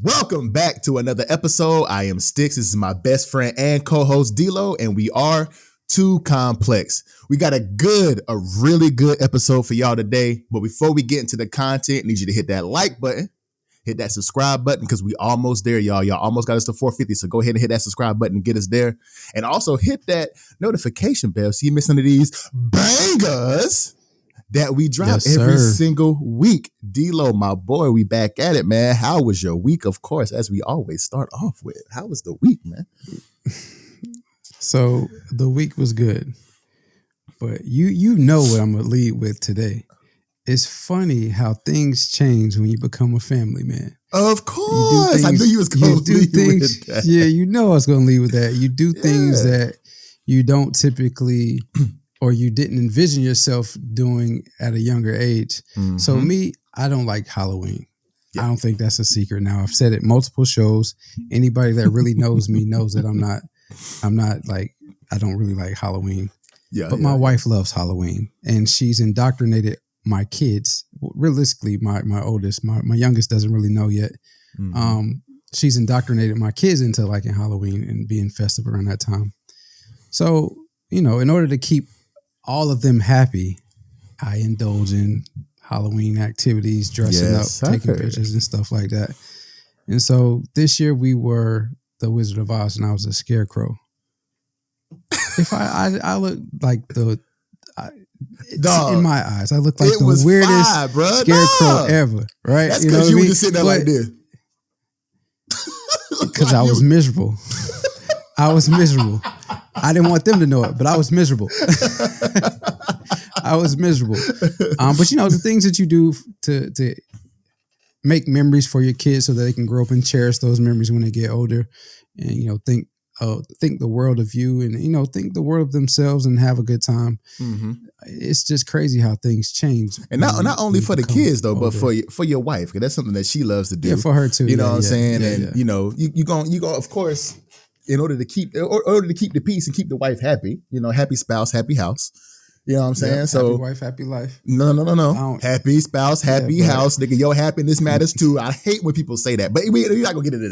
Welcome back to another episode. I am Sticks. This is my best friend and co-host D-Lo, and we are Too Complex. We got a really good episode for y'all today. But before we get into the content, I need you to hit that like button, hit that subscribe button, because we almost there, y'all. Y'all almost got us to 450. So go ahead and hit that subscribe button and get us there. And also hit that notification bell so you miss none of these bangers that we drop every single week. D-Lo, my boy, we back at it, man. How was your week? Of course, as we always start off with. How was the week, man? So the week was good. But you know what I'm going to lead with today. It's funny how things change when you become a family man. Of course. I knew you was going to lead with that. Yeah, you know I was going to lead with that. You do things that you don't typically... or you didn't envision yourself doing at a younger age. Mm-hmm. So me, I don't like Halloween. Yeah. I don't think that's a secret now. I've said it multiple shows. Anybody that really knows me knows that I'm not like, I don't really like Halloween. But my wife loves Halloween, and she's indoctrinated my kids. Realistically, my oldest, my youngest doesn't really know yet. Mm-hmm. She's indoctrinated my kids into liking Halloween and being festive around that time. So, you know, in order to keep all of them happy, I indulge in Halloween activities, dressing up, taking pictures and stuff like that. And so this year we were the Wizard of Oz and I was a scarecrow. If I look like in my eyes, I look like the weirdest scarecrow ever, right? That's because you were just sitting there like this. Because I was miserable. I was miserable. I didn't want them to know it, but I was miserable. I was miserable. But you know, the things that you do to make memories for your kids so that they can grow up and cherish those memories when they get older, and you know, think the world of you, and you know, think the world of themselves and have a good time. Mm-hmm. It's just crazy how things change, and not only for the kids though, older. But for your wife, because that's something that she loves to do. Yeah, for her too. You know what I'm saying? And you know, you go of course. In order to keep the peace and keep the wife happy, you know, happy spouse, happy house. You know what I'm saying? Yep, so happy wife, happy life. No. Happy spouse, happy house. Nigga, your happiness matters too. I hate when people say that, but we're not gonna get into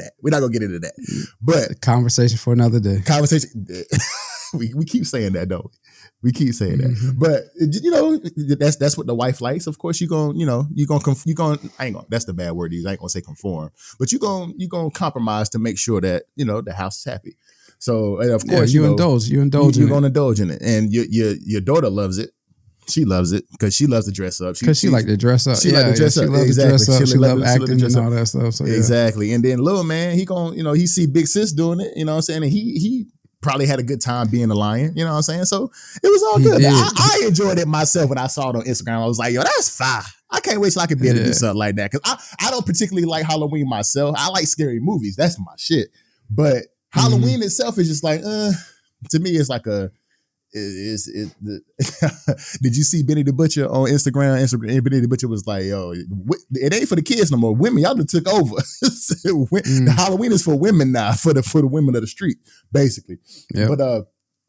that. But conversation for another day. we keep saying that, don't we? We keep saying that, but you know that's what the wife likes. Of course, that's the bad word. I ain't gonna say conform, but you gonna compromise to make sure that you know the house is happy. So and of course, you're gonna indulge in it, and your daughter loves it. She loves it because she loves to dress up. She like to dress up. She like to dress up. Exactly. She love acting and all that stuff. So exactly. And then little man, he see big sis doing it. You know what I'm saying? And he probably had a good time being a lion, you know what I'm saying? So it was all good. I enjoyed it myself when I saw it on Instagram. I was like, yo, that's fire. I can't wait till I can be able to do something like that. Because I don't particularly like Halloween myself. I like scary movies. That's my shit. But Halloween itself is just like, to me, it's like did you see Benny the Butcher on Instagram? And Benny the Butcher was like, yo, it ain't for the kids no more. Women, y'all done took over. The Halloween is for women now, for the women of the street, basically. Yep. But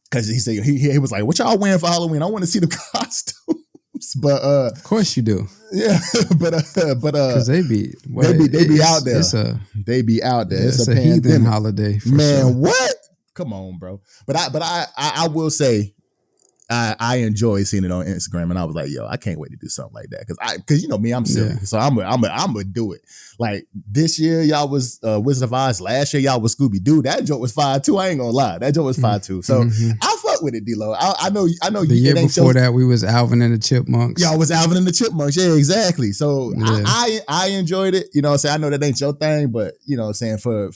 because he said he was like, what y'all wearing for Halloween? I want to see the costumes. But of course you do. Yeah, but because they be out there. They be out there. It's a heathen holiday, man. Sure. What? Come on, bro. But I will say I enjoy seeing it on Instagram, and I was like, yo, I can't wait to do something like that because you know me, I'm silly, so I'm gonna do it. Like this year, y'all was Wizard of Oz. Last year, y'all was Scooby Doo. That joke was fire too. I ain't gonna lie, that joke was fire too. So I fuck with it, D-Lo. I know. The year before that, we was Alvin and the Chipmunks. Y'all was Alvin and the Chipmunks. Yeah, exactly. So I enjoyed it. You know what I'm saying? I know that ain't your thing, but you know what I'm saying, for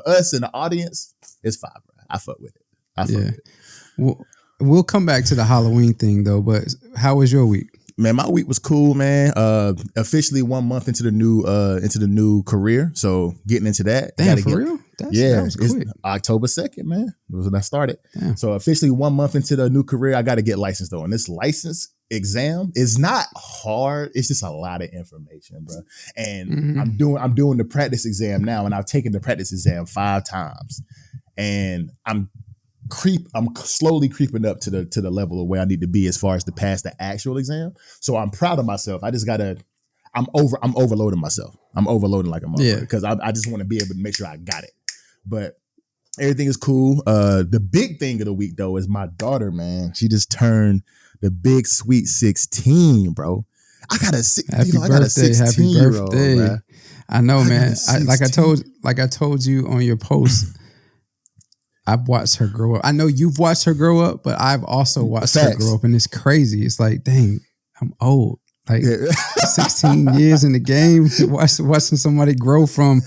us in the audience, it's fire, bro. I fuck with it. I fuck with it. Well, we'll come back to the Halloween thing though, but how was your week? Man, my week was cool, man. Officially 1 month into the new career, so getting into that. Damn, for real? That was quick. It's October 2nd, man. It was when I started. Damn. So officially 1 month into the new career, I got to get licensed though, and this license exam is not hard. It's just a lot of information, bro. And I'm doing the practice exam now, and I've taken the practice exam 5 times, and I'm slowly creeping up to the level of where I need to be as far as to pass the actual exam. So I'm proud of myself. I I'm overloading myself. I'm overloading like a motherfucker Yeah. because I just want to be able to make sure I got it. But everything is cool. The big thing of the week though is my daughter, man. She just turned the big sweet 16, bro. I got a 16-year-old, man. I know, man. Like I told you on your post, I've watched her grow up. I know you've watched her grow up, but I've also watched her grow up, and it's crazy. It's like, dang, I'm old. Like 16 years in the game, watching somebody grow from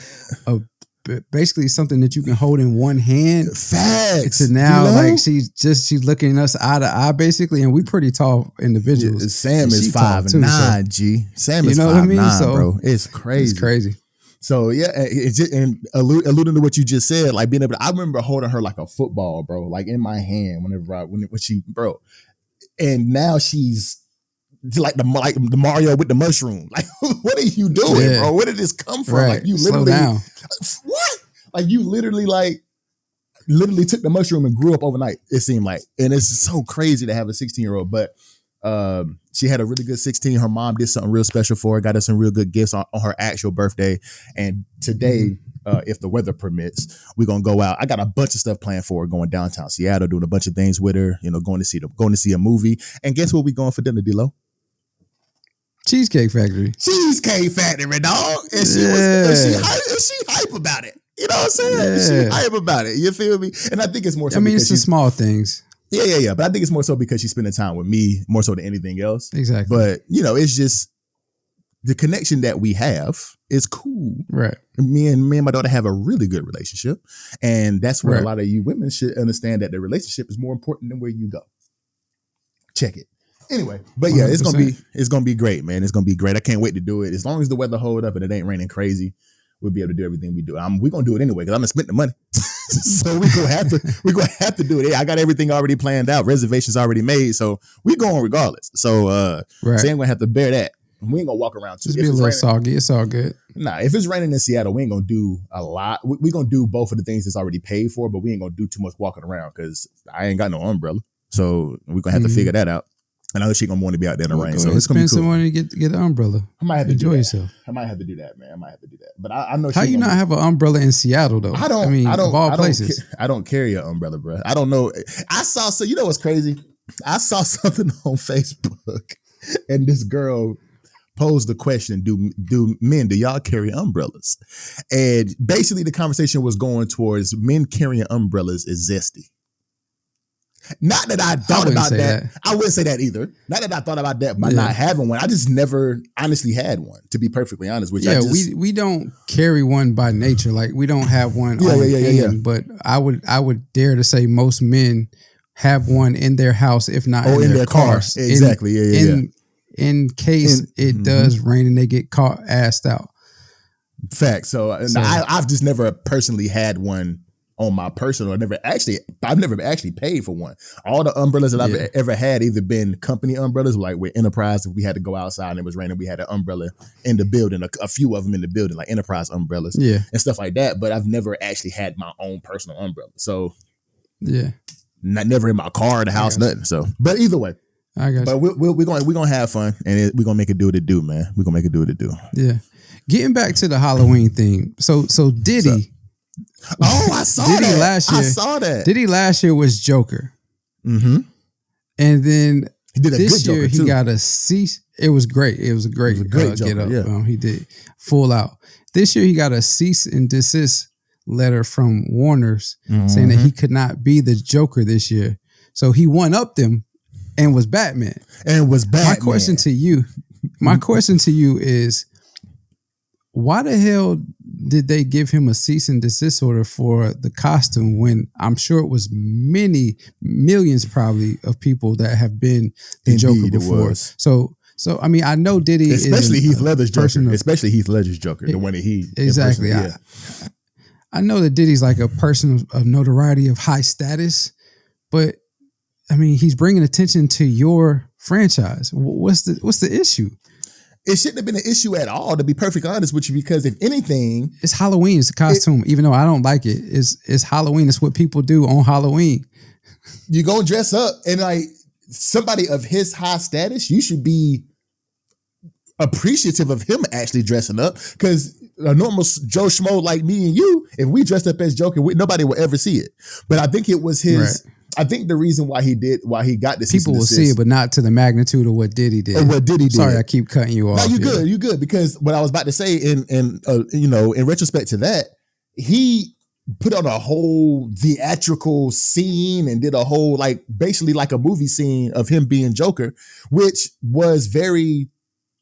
basically something that you can hold in one hand. Facts. To now, like she's looking us eye to eye, basically, and we pretty tall individuals. Yeah, Sam is 5'9", G. Sam is 5'9", bro. It's crazy. It's crazy. So yeah, it's just, and alluding to what you just said, like being able to, I remember holding her like a football, bro, like in my hand when she, bro, and now she's like the Mario with the mushroom. Like, what are you doing, bro? Where did this come from? Right. Like you literally, slow down. What? Like you literally took the mushroom and grew up overnight. It seemed like, and it's just so crazy to have a 16-year-old, but. She had a really good 16. Her mom did something real special for her, got her some real good gifts on her actual birthday. And today, if the weather permits, we're gonna go out. I got a bunch of stuff planned for her, going downtown Seattle, doing a bunch of things with her, going to see a movie. And guess what we going for dinner, D-Lo? Cheesecake Factory. Cheesecake Factory, dog. And she hype about it. You know what I'm saying? She hype about it. You feel me? And I think it's more so it's the small things. Yeah. But I think it's more so because she's spending time with me more so than anything else. Exactly. But, it's just the connection that we have is cool. Right. Me and my daughter have a really good relationship. And that's where a lot of you women should understand that the relationship is more important than where you go. Check it. Anyway, but yeah, 100%. it's gonna be great, man. It's gonna be great. I can't wait to do it. As long as the weather hold up and it ain't raining crazy, we'll be able to do everything we do. We're gonna do it anyway because I'm gonna spend the money. So we're gonna have to do it. I got everything already planned out, reservations already made. So we're going regardless. So Sam gonna have to bear that. We ain't gonna walk around too. Just be a little soggy. It's all good. Nah, if it's raining in Seattle, we ain't gonna do a lot. We're gonna do both of the things that's already paid for, but we ain't gonna do too much walking around because I ain't got no umbrella. So we're gonna have to figure that out. And I know she gonna want to be out there in the rain. So it's gonna be cool. Spend some money to get an umbrella. I might have to enjoy yourself. I might have to do that, man. I might have to do that. But I know. How you not have an umbrella in Seattle though? I don't. Of all places, I don't carry an umbrella, bro. I don't know. So you know what's crazy? I saw something on Facebook, and this girl posed the question: Do y'all carry umbrellas? And basically, the conversation was going towards men carrying umbrellas is zesty. Not that I thought about that. I wouldn't say that either. Not that I thought about that by not having one. I just never honestly had one, to be perfectly honest with you. We don't carry one by nature. Like we don't have one on hand. But I would dare to say most men have one in their house, if not in their cars. Exactly. In case it does rain and they get caught assed out. Fact. So I've just never personally had one on my personal. I've never actually paid for one. All the umbrellas that I've ever had either been company umbrellas, like with Enterprise. If we had to go outside and it was raining, we had an umbrella in the building, a few of them in the building, like Enterprise umbrellas and stuff like that. But I've never actually had my own personal umbrella. So never in my car, in the house, nothing. So, but either way, I got but we're gonna have fun, and we're gonna make it do what it do, man. We're gonna make it do what it do. Yeah. Getting back to the Halloween theme. So Diddy. Oh, I saw Diddy that. Last year, I saw that. Diddy last year was Joker. Mm-hmm. And then he did this good year Joker he got a cease. It was great. It was a great Joker, get up. He did full out. This year he got a cease and desist letter from Warner's saying that he could not be the Joker this year. So he one upped them and was Batman. My question to you is, why the hell did they give him a cease and desist order for the costume when I'm sure it was many millions probably of people that have been the Joker before? So I mean, I know Diddy especially is Heath Ledger's Joker, especially Heath Ledger's Joker, the one that he exactly. I know that Diddy's like a person of notoriety, of high status, but I mean, he's bringing attention to your franchise. What's the issue? It shouldn't have been an issue at all, to be perfectly honest with you, because if anything, it's Halloween. It's a costume, even though I don't like it. It's Halloween. It's what people do on Halloween. You go dress up, and like somebody of his high status, you should be appreciative of him actually dressing up, because a normal Joe Schmo like me and you, if we dressed up as Joker, nobody will ever see it. But I think it was his. Right. I think the reason why he got this, people will see it, but not to the magnitude of what Diddy did. Or what Diddy did. Sorry, I keep cutting you off. No, you good. Because what I was about to say, in retrospect to that, he put on a whole theatrical scene and did a whole basically like a movie scene of him being Joker, which was very,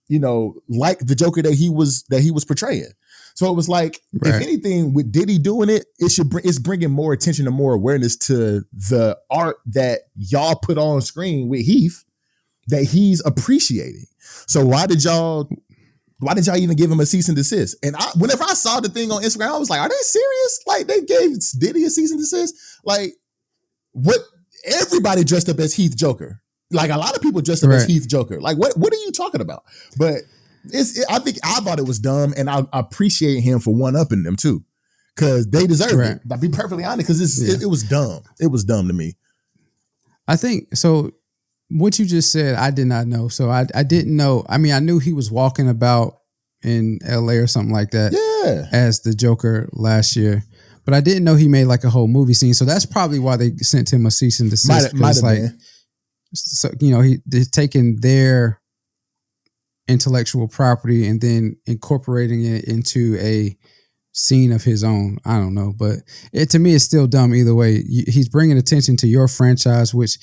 like the Joker that he was portraying. So it was like, right. If anything, with Diddy doing it, it's bringing more attention and more awareness to the art that y'all put on screen with Heath that he's appreciating. So why did y'all even give him a cease and desist? And whenever I saw the thing on Instagram, I was like, are they serious? Like, they gave Diddy a cease and desist? Like, what? Everybody dressed up as Heath Joker. Like, a lot of people dressed up as Heath Joker. Like, what are you talking about? But I thought it was dumb, and I appreciate him for one-upping them too, because they deserve it. I'll be perfectly honest, because it was dumb. It was dumb to me. I think so. What you just said, I did not know. So I didn't know. I mean, I knew he was walking about in LA or something like that as the Joker last year, but I didn't know he made like a whole movie scene. So that's probably why they sent him a cease and desist. Might have been. So, they're taking their intellectual property and then incorporating it into a scene of his own. I don't know, but to me, it's still dumb either way. He's bringing attention to your franchise, which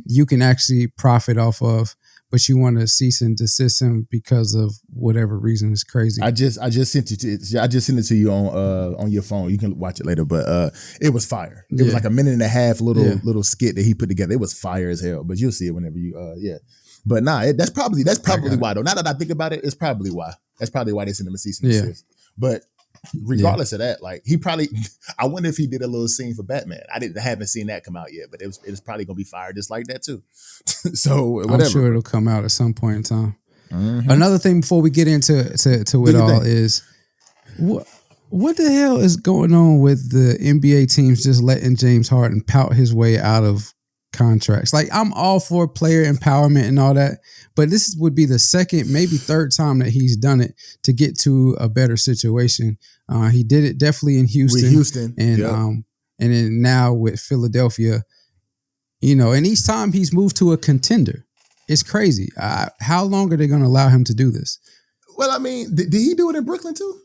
you can actually profit off of, but you want to cease and desist him because of whatever reason. Is crazy. I just sent it to you on your phone. You can watch it later, but it was fire. It was like a minute and a half little skit that he put together. It was fire as hell, but you'll see it whenever you But nah, that's probably why though. Now that I think about it, it's probably why. That's probably why they sent him a cease and desist. But regardless of that, like, he probably, I wonder if he did a little scene for Batman. I haven't seen that come out yet, but it was probably gonna be fire just like that too. So whatever. I'm sure it'll come out at some point in time. Mm-hmm. Another thing before we get into it all is what the hell is going on with the NBA teams just letting James Harden pout his way out of contracts? Like, I'm all for player empowerment and all that, but this would be the second, maybe third time that he's done it to get to a better situation. He did it definitely in Houston, and then now with Philadelphia, and each time he's moved to a contender. It's crazy. How long are they going to allow him to do this? Well, I mean, did he do it in Brooklyn too?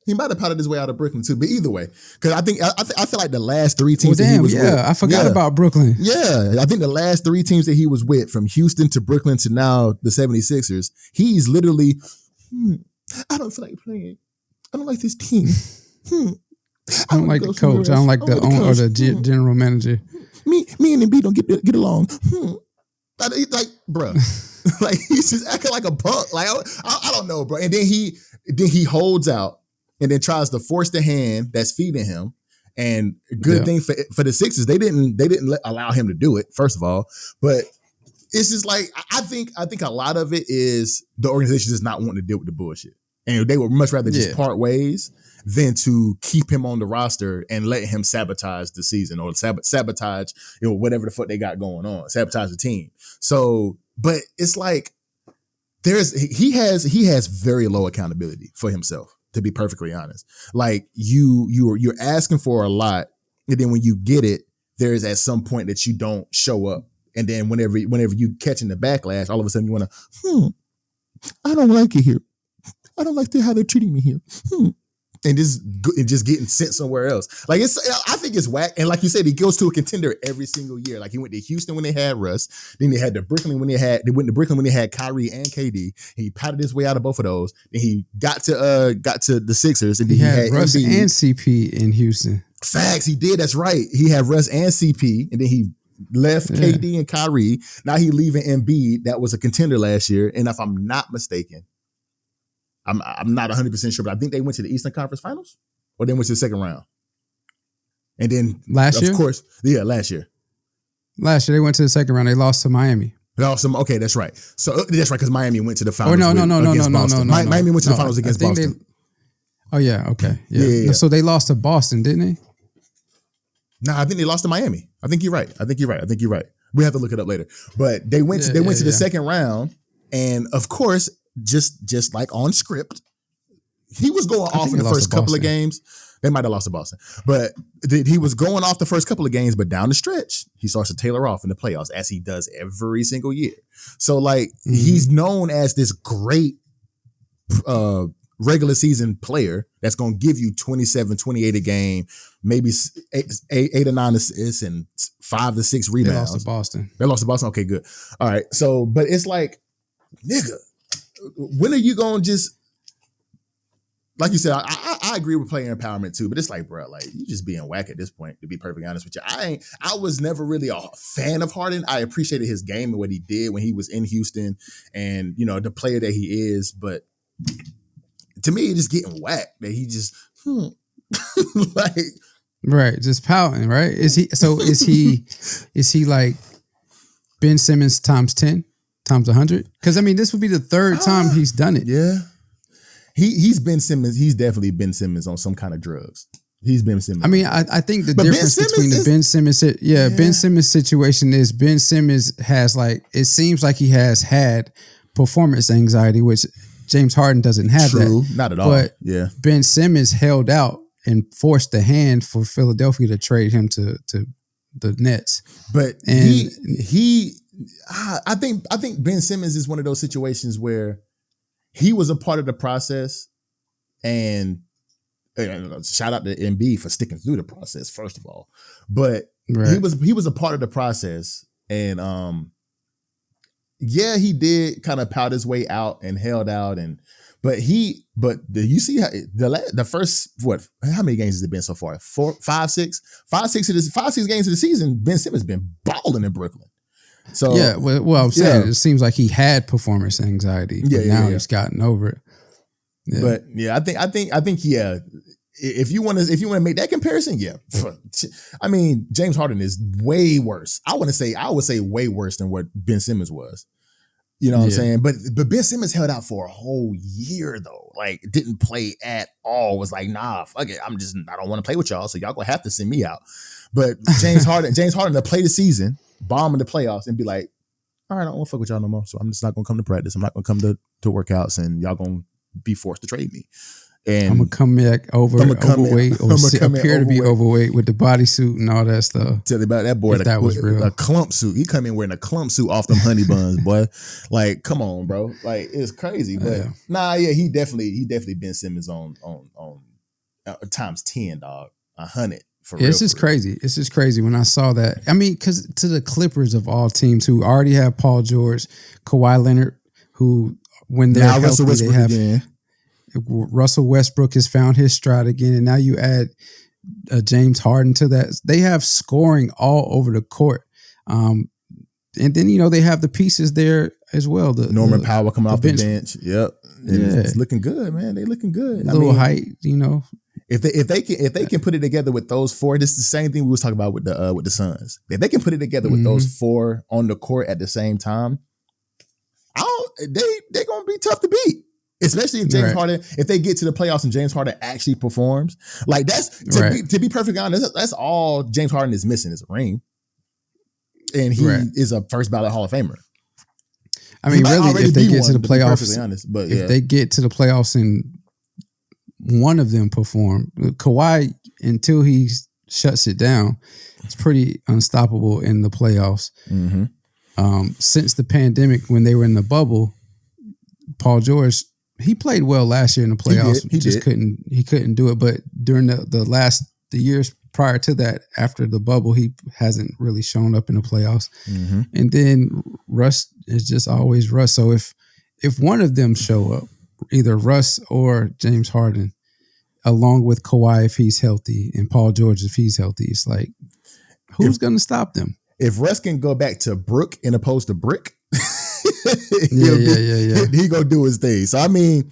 He might have pouted his way out of Brooklyn too, but either way, because I feel like the last three teams that he was with. I forgot about Brooklyn. Yeah, I think the last three teams that he was with, from Houston to Brooklyn to now the 76ers, he's literally, I don't feel like playing. I don't like this team. I don't like the coach. I don't like the owner or the general manager. Me and Embiid don't get along. Like, bro, like, he's just acting like a punk. Like, I don't know, bro. And then he holds out. And then tries to force the hand that's feeding him. And good thing for the Sixers, they didn't allow him to do it, first of all. But it's just like, I think a lot of it is the organization just not wanting to deal with the bullshit. And they would much rather just part ways than to keep him on the roster and let him sabotage the season, or sabotage, whatever the fuck they got going on, sabotage the team. So, but it's like, he has very low accountability for himself. To be perfectly honest, like, you're asking for a lot, and then when you get it, there is at some point that you don't show up, and then whenever you catching the backlash, all of a sudden you want to, I don't like it here. I don't like how they're treating me here. And just getting sent somewhere else. Like, I think it's whack. And like you said, he goes to a contender every single year. Like, he went to Houston when they had Russ. Then they went to Brooklyn when they had Kyrie and KD. He patted his way out of both of those. Then he got to the Sixers, and then he had Russ Embiid and CP in Houston. Facts, he did. That's right. He had Russ and CP, and then he left KD and Kyrie. Now he leaving Embiid. That was a contender last year. And if I'm not mistaken, I'm not 100% sure, but I think they went to the Eastern Conference Finals, or they went to the second round. And then last year, last year they went to the second round. They lost to Miami. Okay, that's right. So that's right, because Miami went to the finals. No. Miami went to the finals against Boston. Yeah. So they lost to Boston, didn't they? No, I think they lost to Miami. I think you're right. We have to look it up later. But they went to the second round, and of course, just like on script. He was going I off think in they the lost first to couple of Boston. games. They might have lost to Boston, but he was going off the first couple of games, but down the stretch, he starts to tailor off in the playoffs as he does every single year. So like he's known as this great regular season player that's going to give you 27, 28 a game, maybe eight or 9 assists and 5 to 6 rebounds. They lost to Boston. They lost to Boston. Okay, good. All right. So, but it's like, nigga, when are you going to just, like you said, I agree with player empowerment too, but it's like, bro, like you just being whack at this point, to be perfectly honest with you. I was never really a fan of Harden. I appreciated his game and what he did when he was in Houston and, you know, the player that he is, but to me, it's just getting whacked that he just, like. Right, just pouting, right? Is he like Ben Simmons times 10, times 100? Because I mean, this would be the third time he's done it. Yeah. He's Ben Simmons. He's definitely Ben Simmons on some kind of drugs. He's Ben Simmons. I mean, I think the difference between the Ben Simmons, Ben Simmons situation is Ben Simmons has it seems like he has had performance anxiety, which James Harden doesn't have that. Not at all. But yeah, Ben Simmons held out and forced the hand for Philadelphia to trade him to the Nets. But I think Ben Simmons is one of those situations where he was a part of the process, and shout out to MB for sticking through the process, first of all. But he was a part of the process, and he did kind of pout his way out and held out, but you see how the first how many games has it been so far? 5, 6 games of the season. Ben Simmons been balling in Brooklyn. So I'm saying it seems like he had performance anxiety, but now he's gotten over it. Yeah. But I think if you want to make that comparison, I mean, James Harden is way worse. I would say way worse than what Ben Simmons was. You know what I'm saying? But Ben Simmons held out for a whole year though. Like didn't play at all. Was like, nah, fuck it. I don't want to play with y'all, so y'all gonna have to send me out. But James Harden to play the season, bomb in the playoffs, and be like, all right, I don't want to fuck with y'all no more. So I'm just not gonna come to practice. I'm not gonna come to workouts, and y'all gonna be forced to trade me. And I'm gonna come back overweight or appear to be overweight with the bodysuit and all that stuff. Tell you about that boy. That was real. A clump suit. He come in wearing a clump suit off them honey buns, boy. Like, come on, bro. Like, it's crazy. But he definitely Ben Simmons on times 10, dog. 100. For real. It's just crazy. It's just crazy when I saw that. I mean, because to the Clippers of all teams who already have Paul George, Kawhi Leonard, who when they're healthy, they have again. Russell Westbrook has found his stride again, and now you add James Harden to that. They have scoring all over the court, and then they have the pieces there as well. Norman Powell coming off the bench. Yep, it's looking good, man. They looking good. Height, If they can put it together with those four, this is the same thing we was talking about with the Suns. If they can put it together with those four on the court at the same time, they're gonna be tough to beat. Especially if James Harden, if they get to the playoffs and James Harden actually performs, like that's to be perfectly honest, that's all James Harden is missing is a ring, and he is a first ballot Hall of Famer. I mean, really, if they get to the playoffs, but if they get to the playoffs and one of them perform, Kawhi until he shuts it down, it's pretty unstoppable in the playoffs. Mm-hmm. Since the pandemic, when they were in the bubble, Paul George. He played well last year in the playoffs. He couldn't do it. But during the years prior to that, after the bubble, he hasn't really shown up in the playoffs. Mm-hmm. And then Russ is just always Russ. So if one of them show up, either Russ or James Harden, along with Kawhi if he's healthy and Paul George if he's healthy, it's like, who's going to stop them? If Russ can go back to Brook in opposed to Brick, he gonna do his thing. So I mean,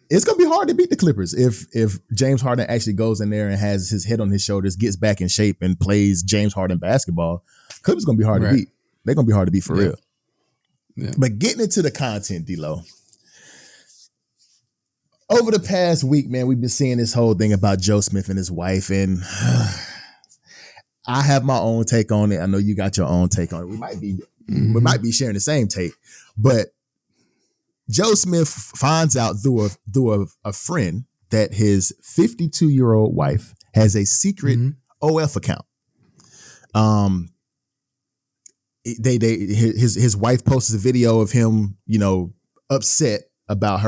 it's gonna be hard to beat the Clippers if James Harden actually goes in there and has his head on his shoulders, gets back in shape, and plays James Harden basketball. Clippers gonna be hard to beat. They're gonna be hard to beat for real. Yeah. But getting into the content, D-Lo. Over the past week, man, we've been seeing this whole thing about Joe Smith and his wife, and I have my own take on it. I know you got your own take on it. We might be sharing the same take, but Joe Smith finds out through a friend that his 52-year-old wife has a secret OF account. His wife posts a video of him, upset about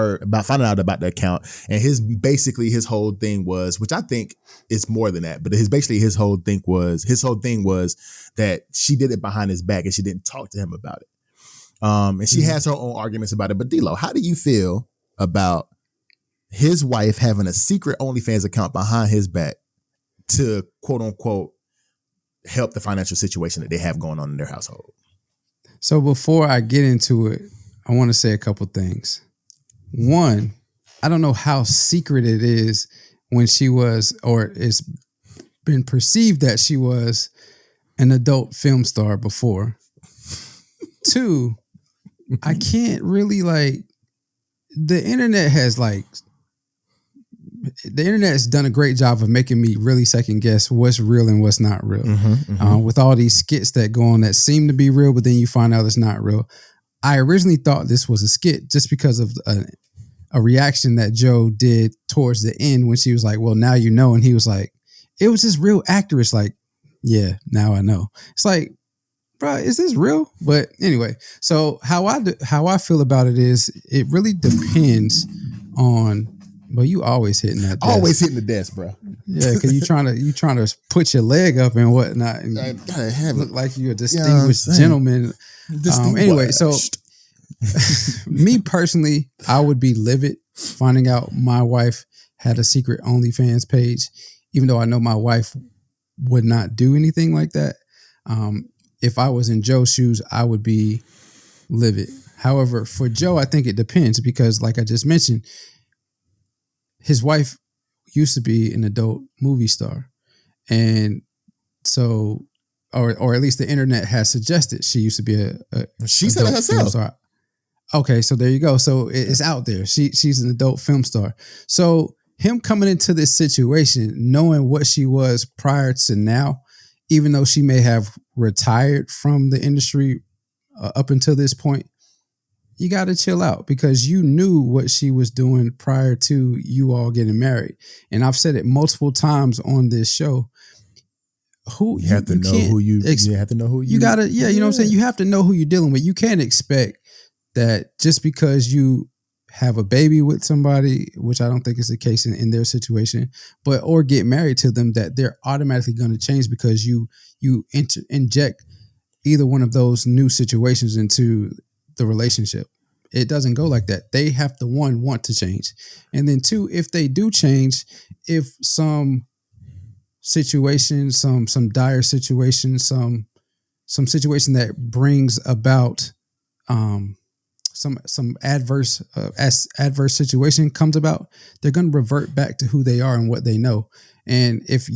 finding out about the account, and his whole thing was, which I think is more than that, but his whole thing was that she did it behind his back and she didn't talk to him about it. And she has her own arguments about it. But D-Lo, how do you feel about his wife having a secret OnlyFans account behind his back to quote unquote help the financial situation that they have going on in their household? So before I get into it, I want to say a couple things. One, I don't know how secret it is when she was, or it's been perceived that she was an adult film star before. Two, I can't really the internet has done a great job of making me really second guess what's real and what's not real. With all these skits that go on that seem to be real, but then you find out it's not real. I originally thought this was a skit just because of a reaction that Joe did towards the end when she was like, well, now you know. And he was like, it was just real actors. Like, yeah, now I know. It's like, bro, is this real? But anyway, so how I feel about it is it really depends on, but you always hitting that desk. Always hitting the desk, bro. Yeah, because you trying to put your leg up and whatnot, and you look like you're a distinguished gentleman. Anyway, so me personally, I would be livid finding out my wife had a secret OnlyFans page, even though I know my wife would not do anything like that. If I was in Joe's shoes, I would be livid. However, for Joe, I think it depends because, like I just mentioned, his wife used to be an adult movie star. And so, or at least the internet has suggested she used to be she said it herself. Star. Okay, so there you go. So it's out there. She's an adult film star. So him coming into this situation, knowing what she was prior to now, even though she may have retired from the industry up until this point, you got to chill out because you knew what she was doing prior to you all getting married. And I've said it multiple times on this show. You have to know who you gotta, you know what I'm saying? You have to know who you're dealing with. You can't expect that just because you have a baby with somebody, which I don't think is the case in their situation, or get married to them, that they're automatically going to change because you inject either one of those new situations into the relationship. It doesn't go like that. They have to, one, want to change. And then two, if they do change, if some situation, some dire situation, some situation that brings about some adverse situation comes about, they're going to revert back to who they are and what they know. And if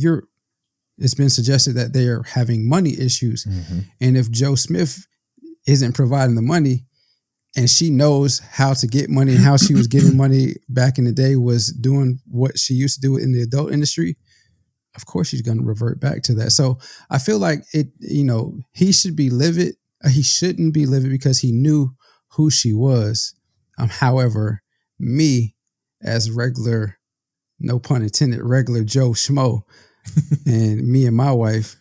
it's been suggested that they are having money issues, and if Joe Smith isn't providing the money, and she knows how to get money and how she was getting money back in the day was doing what she used to do in the adult industry, of course she's going to revert back to that. So I feel like he should be livid. He shouldn't be livid because he knew who she was. However, me as regular, no pun intended, regular Joe Schmo, and me and my wife,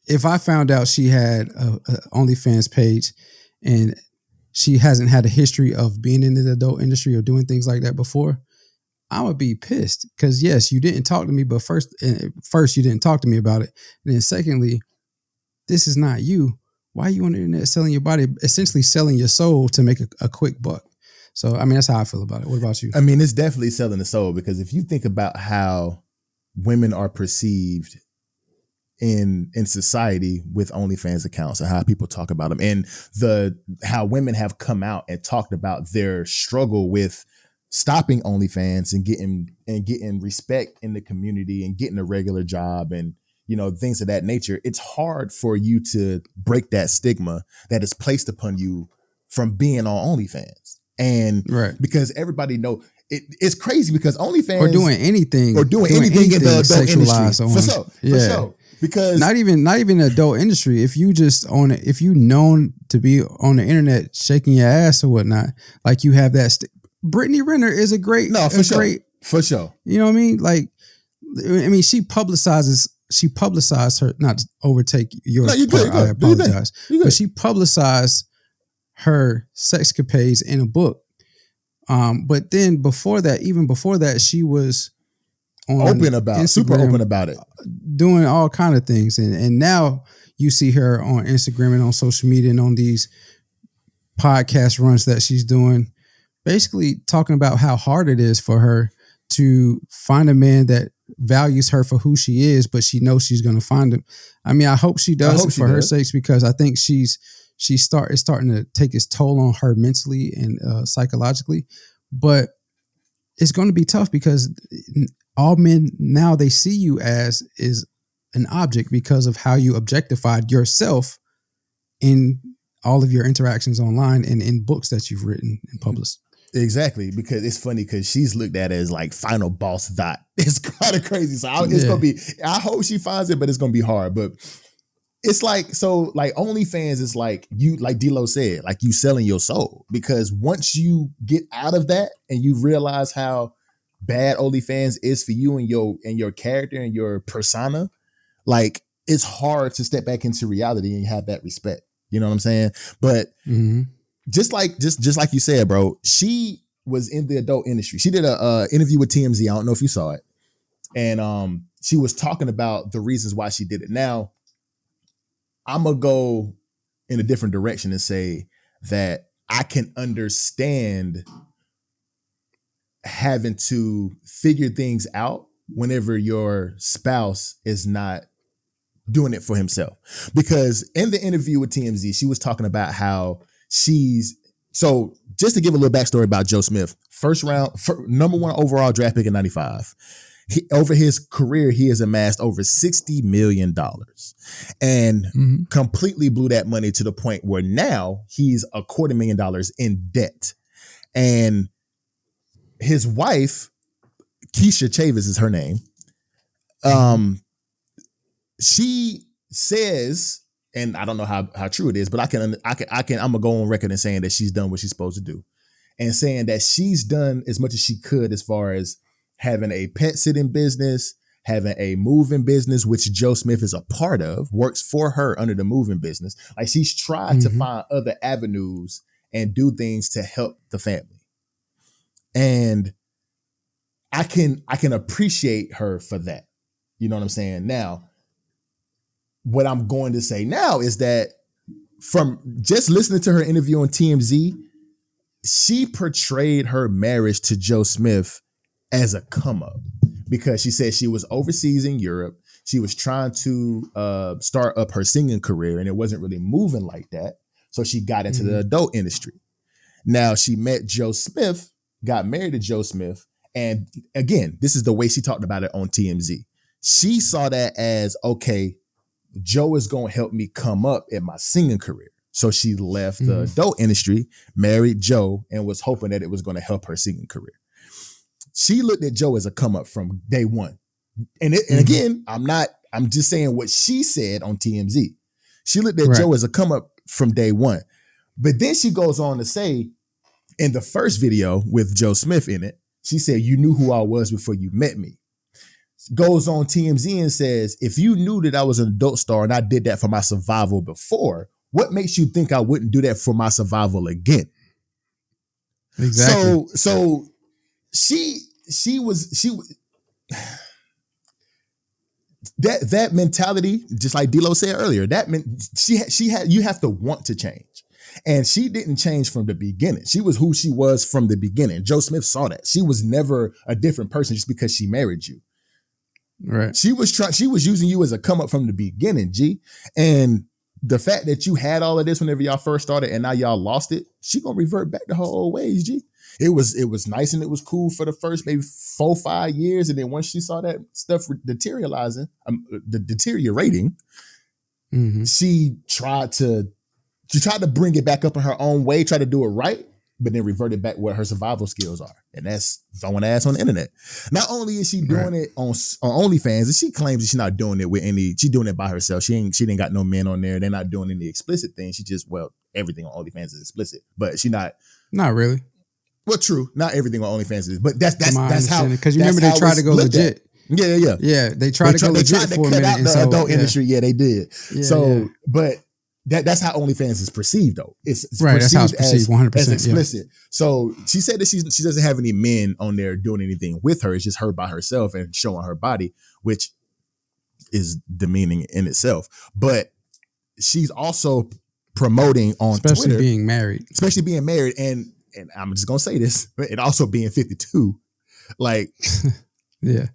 if I found out she had a OnlyFans page and she hasn't had a history of being in the adult industry or doing things like that before, I would be pissed because yes, you didn't talk to me, but first you didn't talk to me about it. And then secondly, this is not you. Why are you on the internet selling your body, essentially selling your soul to make a quick buck? So, I mean, that's how I feel about it. What about you? I mean, it's definitely selling the soul because if you think about how women are perceived in society with OnlyFans accounts and how people talk about them and how women have come out and talked about their struggle with stopping OnlyFans and getting respect in the community and getting a regular job and, things of that nature. It's hard for you to break that stigma that is placed upon you from being on OnlyFans. And because everybody know it's crazy because OnlyFans or doing anything in the adult industry. For sure. Because not even adult industry. If you just on it, if you known to be on the internet shaking your ass or whatnot, like you have that. Brittany Renner is a great, for sure. You know what I mean? Like, I mean, she publicized her, not to overtake your part, good. I apologize. But she publicized her sexcapades in a book. But then before that, she was super open about it, doing all kind of things. And now you see her on Instagram and on social media and on these podcast runs that she's doing, basically talking about how hard it is for her to find a man that values her for who she is, but she knows she's going to find him. I mean, I hope she does it for her sakes, because I think it's starting to take its toll on her mentally and psychologically. But it's going to be tough because all men now, they see you as is an object because of how you objectified yourself in all of your interactions online and in books that you've written and published. Exactly, because it's funny because she's looked at as like final boss dot. It's kind of crazy. So it's gonna be. I hope she finds it, but it's gonna be hard. But it's like, so like OnlyFans is like you, like D-Lo said, like you selling your soul, because once you get out of that and you realize how bad OnlyFans is for you and your character and your persona, like it's hard to step back into reality and have that respect. You know what I'm saying? But just like you said, bro, she was in the adult industry. She did a interview with TMZ. I don't know if you saw it. And she was talking about the reasons why she did it. Now, I'm going to go in a different direction and say that I can understand having to figure things out whenever your spouse is not doing it for himself. Because in the interview with TMZ, she was talking about how so just to give a little backstory about Joe Smith, number one overall draft pick in 95. Over his career, he has amassed over $60 million and completely blew that money to the point where now he's $250,000 in debt. And his wife, Keisha Chavis is her name. She says, and I don't know how true it is, but I'm gonna go on record and saying that she's done what she's supposed to do, and saying that she's done as much as she could as far as having a pet sitting business, having a moving business, which Joe Smith is a part of, works for her under the moving business. Like she's tried to find other avenues and do things to help the family. And I can appreciate her for that. You know what I'm saying? Now, what I'm going to say now is that from just listening to her interview on TMZ, she portrayed her marriage to Joe Smith as a come up, because she said she was overseas in Europe. She was trying to start up her singing career and it wasn't really moving like that. So she got into the adult industry. Now she met Joe Smith, got married to Joe Smith. And again, this is the way she talked about it on TMZ. She saw that as, okay, Joe is going to help me come up in my singing career. So she left the adult industry, married Joe, and was hoping that it was going to help her singing career. She looked at Joe as a come up from day one. And again, I'm just saying what she said on TMZ. She looked at Joe as a come up from day one. But then she goes on to say in the first video with Joe Smith in it, she said, "You knew who I was before you met me." Goes on TMZ and says, "If you knew that I was an adult star and I did that for my survival before, what makes you think I wouldn't do that for my survival again?" Exactly. So she was that mentality, just like D-Lo said earlier, that meant she had, you have to want to change. And she didn't change from the beginning. She was who she was from the beginning. Joe Smith saw that. She was never a different person just because she married you. Right. She was using you as a come up from the beginning, G. And the fact that you had all of this whenever y'all first started and now y'all lost it, she gonna revert back to her old ways, G. It was nice and it was cool for the first maybe 4-5 years, and then once she saw that stuff deteriorating, she tried to bring it back up in her own way, try to do it right, but then reverted back where her survival skills are. And that's throwing ass on the internet. Not only is she doing it on OnlyFans, and she claims that she's not doing it with she's doing it by herself. She didn't got no men on there. They're not doing any explicit things. She just, everything on OnlyFans is explicit, but she not really. Well, true. Not everything on OnlyFans is, but that's how. Because you remember they tried to go legit. Yeah. They tried to go legit for a minute. Out the adult industry. Yeah, they did. But that's how OnlyFans is perceived, though. It's right. That's how it's perceived. 100%. As explicit. So she said that she doesn't have any men on there doing anything with her. It's just her by herself and showing her body, which is demeaning in itself. But she's also promoting on Twitter, especially being married, and I'm just gonna say this, and also being 52, like,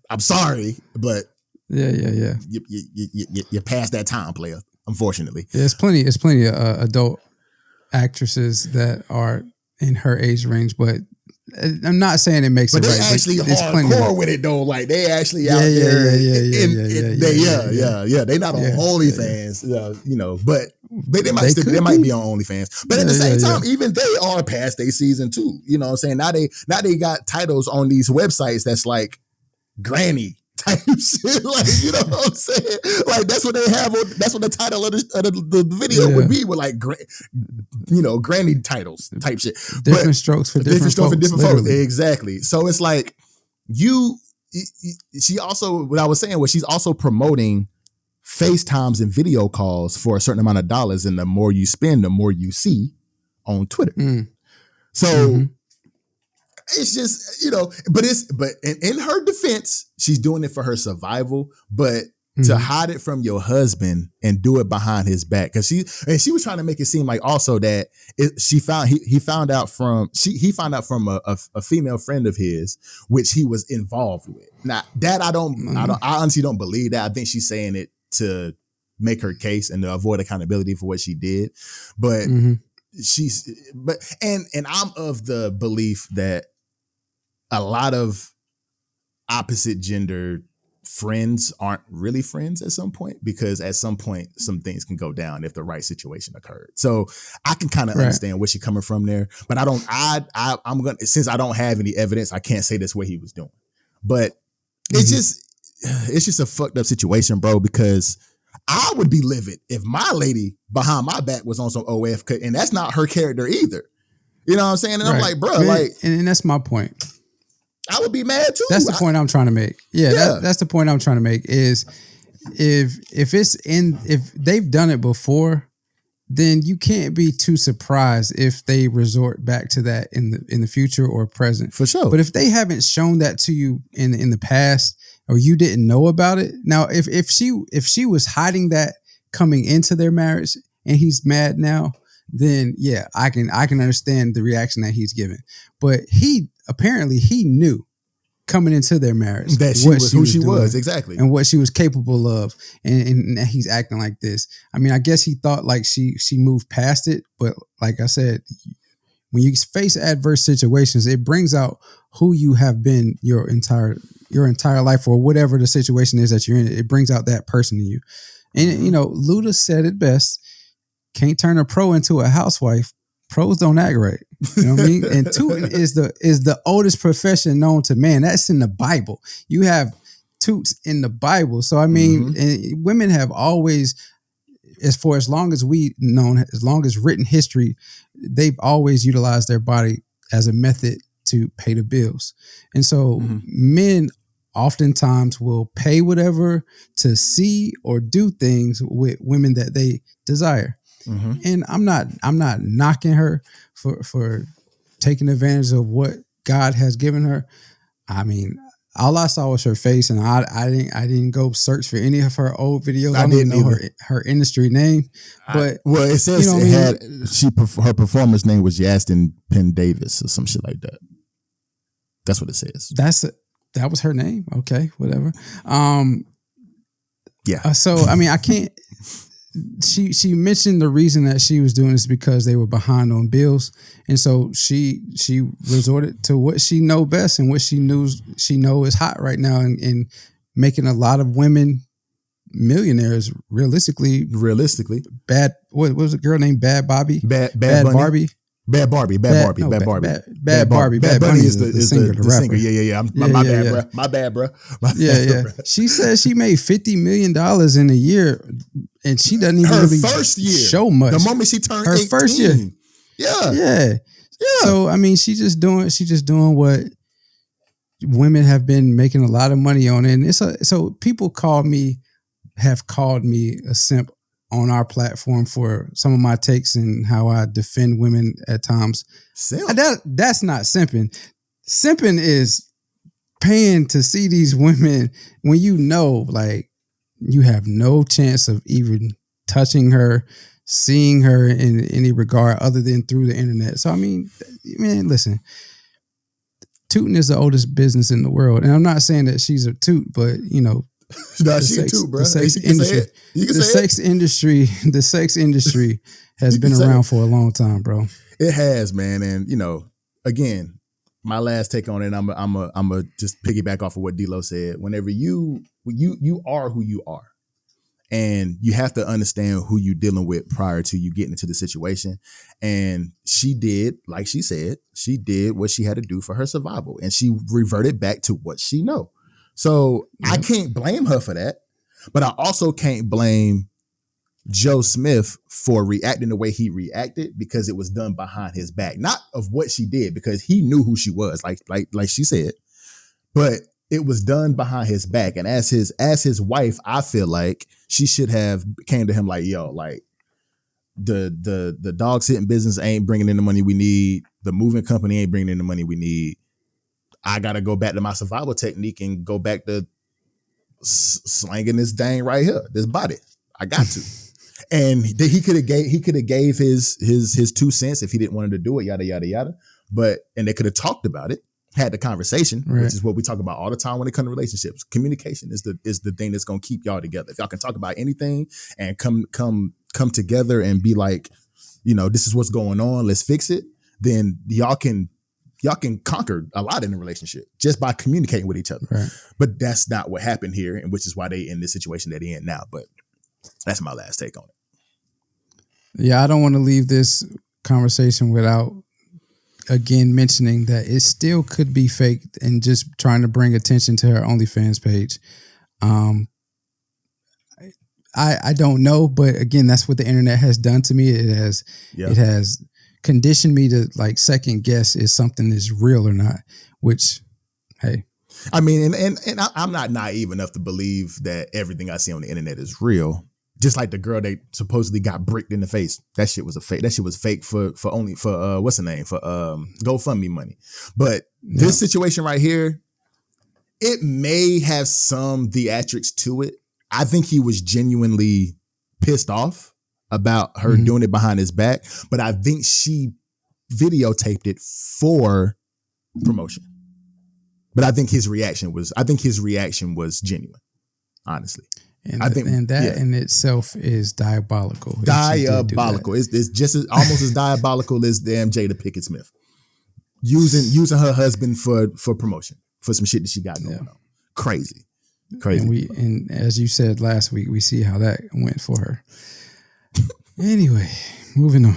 I'm sorry, but you passed that time, player. Unfortunately, it's plenty of adult actresses that are in her age range, but I'm not saying it makes it right. But they actually hardcore with it though. Like they actually out there. They not on OnlyFans, you know, but they might be on OnlyFans. But at the same time, even they are past their season too. You know what I'm saying? Now they got titles on these websites that's like granny type shit. Like, you know what I'm saying? Like that's what they have on, that's what the title of the video would be, with like granny titles type shit. Different strokes for different folks. Exactly. So it's like she also, what I was saying was she's also promoting FaceTimes and video calls for a certain amount of dollars, and the more you spend, the more you see on Twitter. So it's just, but in her defense, she's doing it for her survival, but to hide it from your husband and do it behind his back. Cause she was trying to make it seem like also that he found out from a female friend of his, which he was involved with. Now that I honestly don't believe that. I think she's saying it to make her case and to avoid accountability for what she did. But and I'm of the belief that a lot of opposite gender friends aren't really friends at some point, because at some point some things can go down if the right situation occurred. So I can kind of understand where she's coming from there, but I'm gonna, since I don't have any evidence, I can't say that's what he was doing. But it's just a fucked up situation, bro, because I would be livid if my lady behind my back was on some OF, and that's not her character either. You know what I'm saying? And I'm like, bro, and that's my point. I would be mad too. That's the point I'm trying to make. That's the point I'm trying to make is if they've done it before, then you can't be too surprised if they resort back to that in the future or present. For sure. But if they haven't shown that to you in the past, or you didn't know about it, now if she was hiding that coming into their marriage and he's mad now, then I can understand the reaction that he's given. But he knew coming into their marriage that she was who she was, exactly, and what she was capable of, and he's acting like this. I mean, I guess he thought like she moved past it, but like I said, when you face adverse situations, it brings out who you have been your entire life, or whatever the situation is that you're in. It brings out that person in you. And Luda said it best: can't turn a pro into a housewife. Pros don't act right. You know what I mean? And tooting is the oldest profession known to man. That's in the Bible. You have toots in the Bible. So I mean, and women have always, as long as written history, they've always utilized their body as a method to pay the bills. And so men oftentimes will pay whatever to see or do things with women that they desire. And I'm not knocking her for taking advantage of what God has given her. I mean, all I saw was her face, and I didn't go search for any of her old videos. I didn't know her industry name, but it says her performer's name was Yastin Penn Davis or some shit like that. That's what it says. That was her name. Okay, whatever. Yeah. So I mean, I can't. She mentioned the reason that she was doing this because they were behind on bills, and so she resorted to what she know best and what she know is hot right now, and making a lot of women millionaires. Realistically, bad. What was a girl named Bad Bobby? Bad Barbie. Bad Barbie. Bad Barbie. Bad Bunny is the singer, the rapper. Singer. Yeah. My bad, bro. My bad, bro. She says she made $50 million in a year, and she doesn't even really first year show much. The moment she turned 18. First year. Yeah. So I mean, she's just doing what women have been making a lot of money on, and so people have called me a simp on our platform for some of my takes and how I defend women at times. Simp? That's not simping. Simping is paying to see these women when you know, like, you have no chance of even touching her, seeing her in any regard other than through the internet. So, I mean, listen, tooting is the oldest business in the world. And I'm not saying that she's a toot, but, you know, the sex industry has been around for a long time, bro. It has, man. And, you know, again, my last take on it, I'm a just piggyback off of what D-Lo said. Whenever you are who you are, and you have to understand who you're dealing with prior to you getting into the situation. And she did, like she said, she did what she had to do for her survival, and she reverted back to what she know. So I can't blame her for that, but I also can't blame Joe Smith for reacting the way he reacted, because it was done behind his back, not of what she did, because he knew who she was, like she said, but it was done behind his back. And as his wife, I feel like she should have came to him like, yo, like the dog sitting business ain't bringing in the money we need. The moving company ain't bringing in the money we need. I got to go back to my survival technique and go back to slanging this dang right here, this body. I got to. And he could have gave his 2 cents if he didn't want him to do it, yada, yada, yada. And they could have talked about it, had the conversation, right, which is what we talk about all the time when it comes to relationships. Communication is the thing that's going to keep y'all together. If y'all can talk about anything and come together and be like, you know, this is what's going on, let's fix it, then y'all can conquer a lot in a relationship just by communicating with each other. Right. But that's not what happened here, and which is why they in this situation that they in now. But that's my last take on it. Yeah, I don't want to leave this conversation without again mentioning that it still could be fake and just trying to bring attention to her OnlyFans page. I don't know, but again, that's what the internet has done to me. It has conditioned me to like second guess if something is real or not, which, hey. I mean, and I'm not naive enough to believe that everything I see on the internet is real. Just like the girl they supposedly got bricked in the face. That shit was a fake. That shit was fake for what's the name? For GoFundMe money. But this situation right here, it may have some theatrics to it. I think he was genuinely pissed off about her doing it behind his back, but I think she videotaped it for promotion. But I think his reaction was genuine, honestly. And I think that in itself is diabolical. Diabolical. It's just almost as diabolical as damn Jada Pinkett Smith using her husband for promotion for some shit that she got going on. Crazy. And as you said last week, we see how that went for her. Anyway, moving on,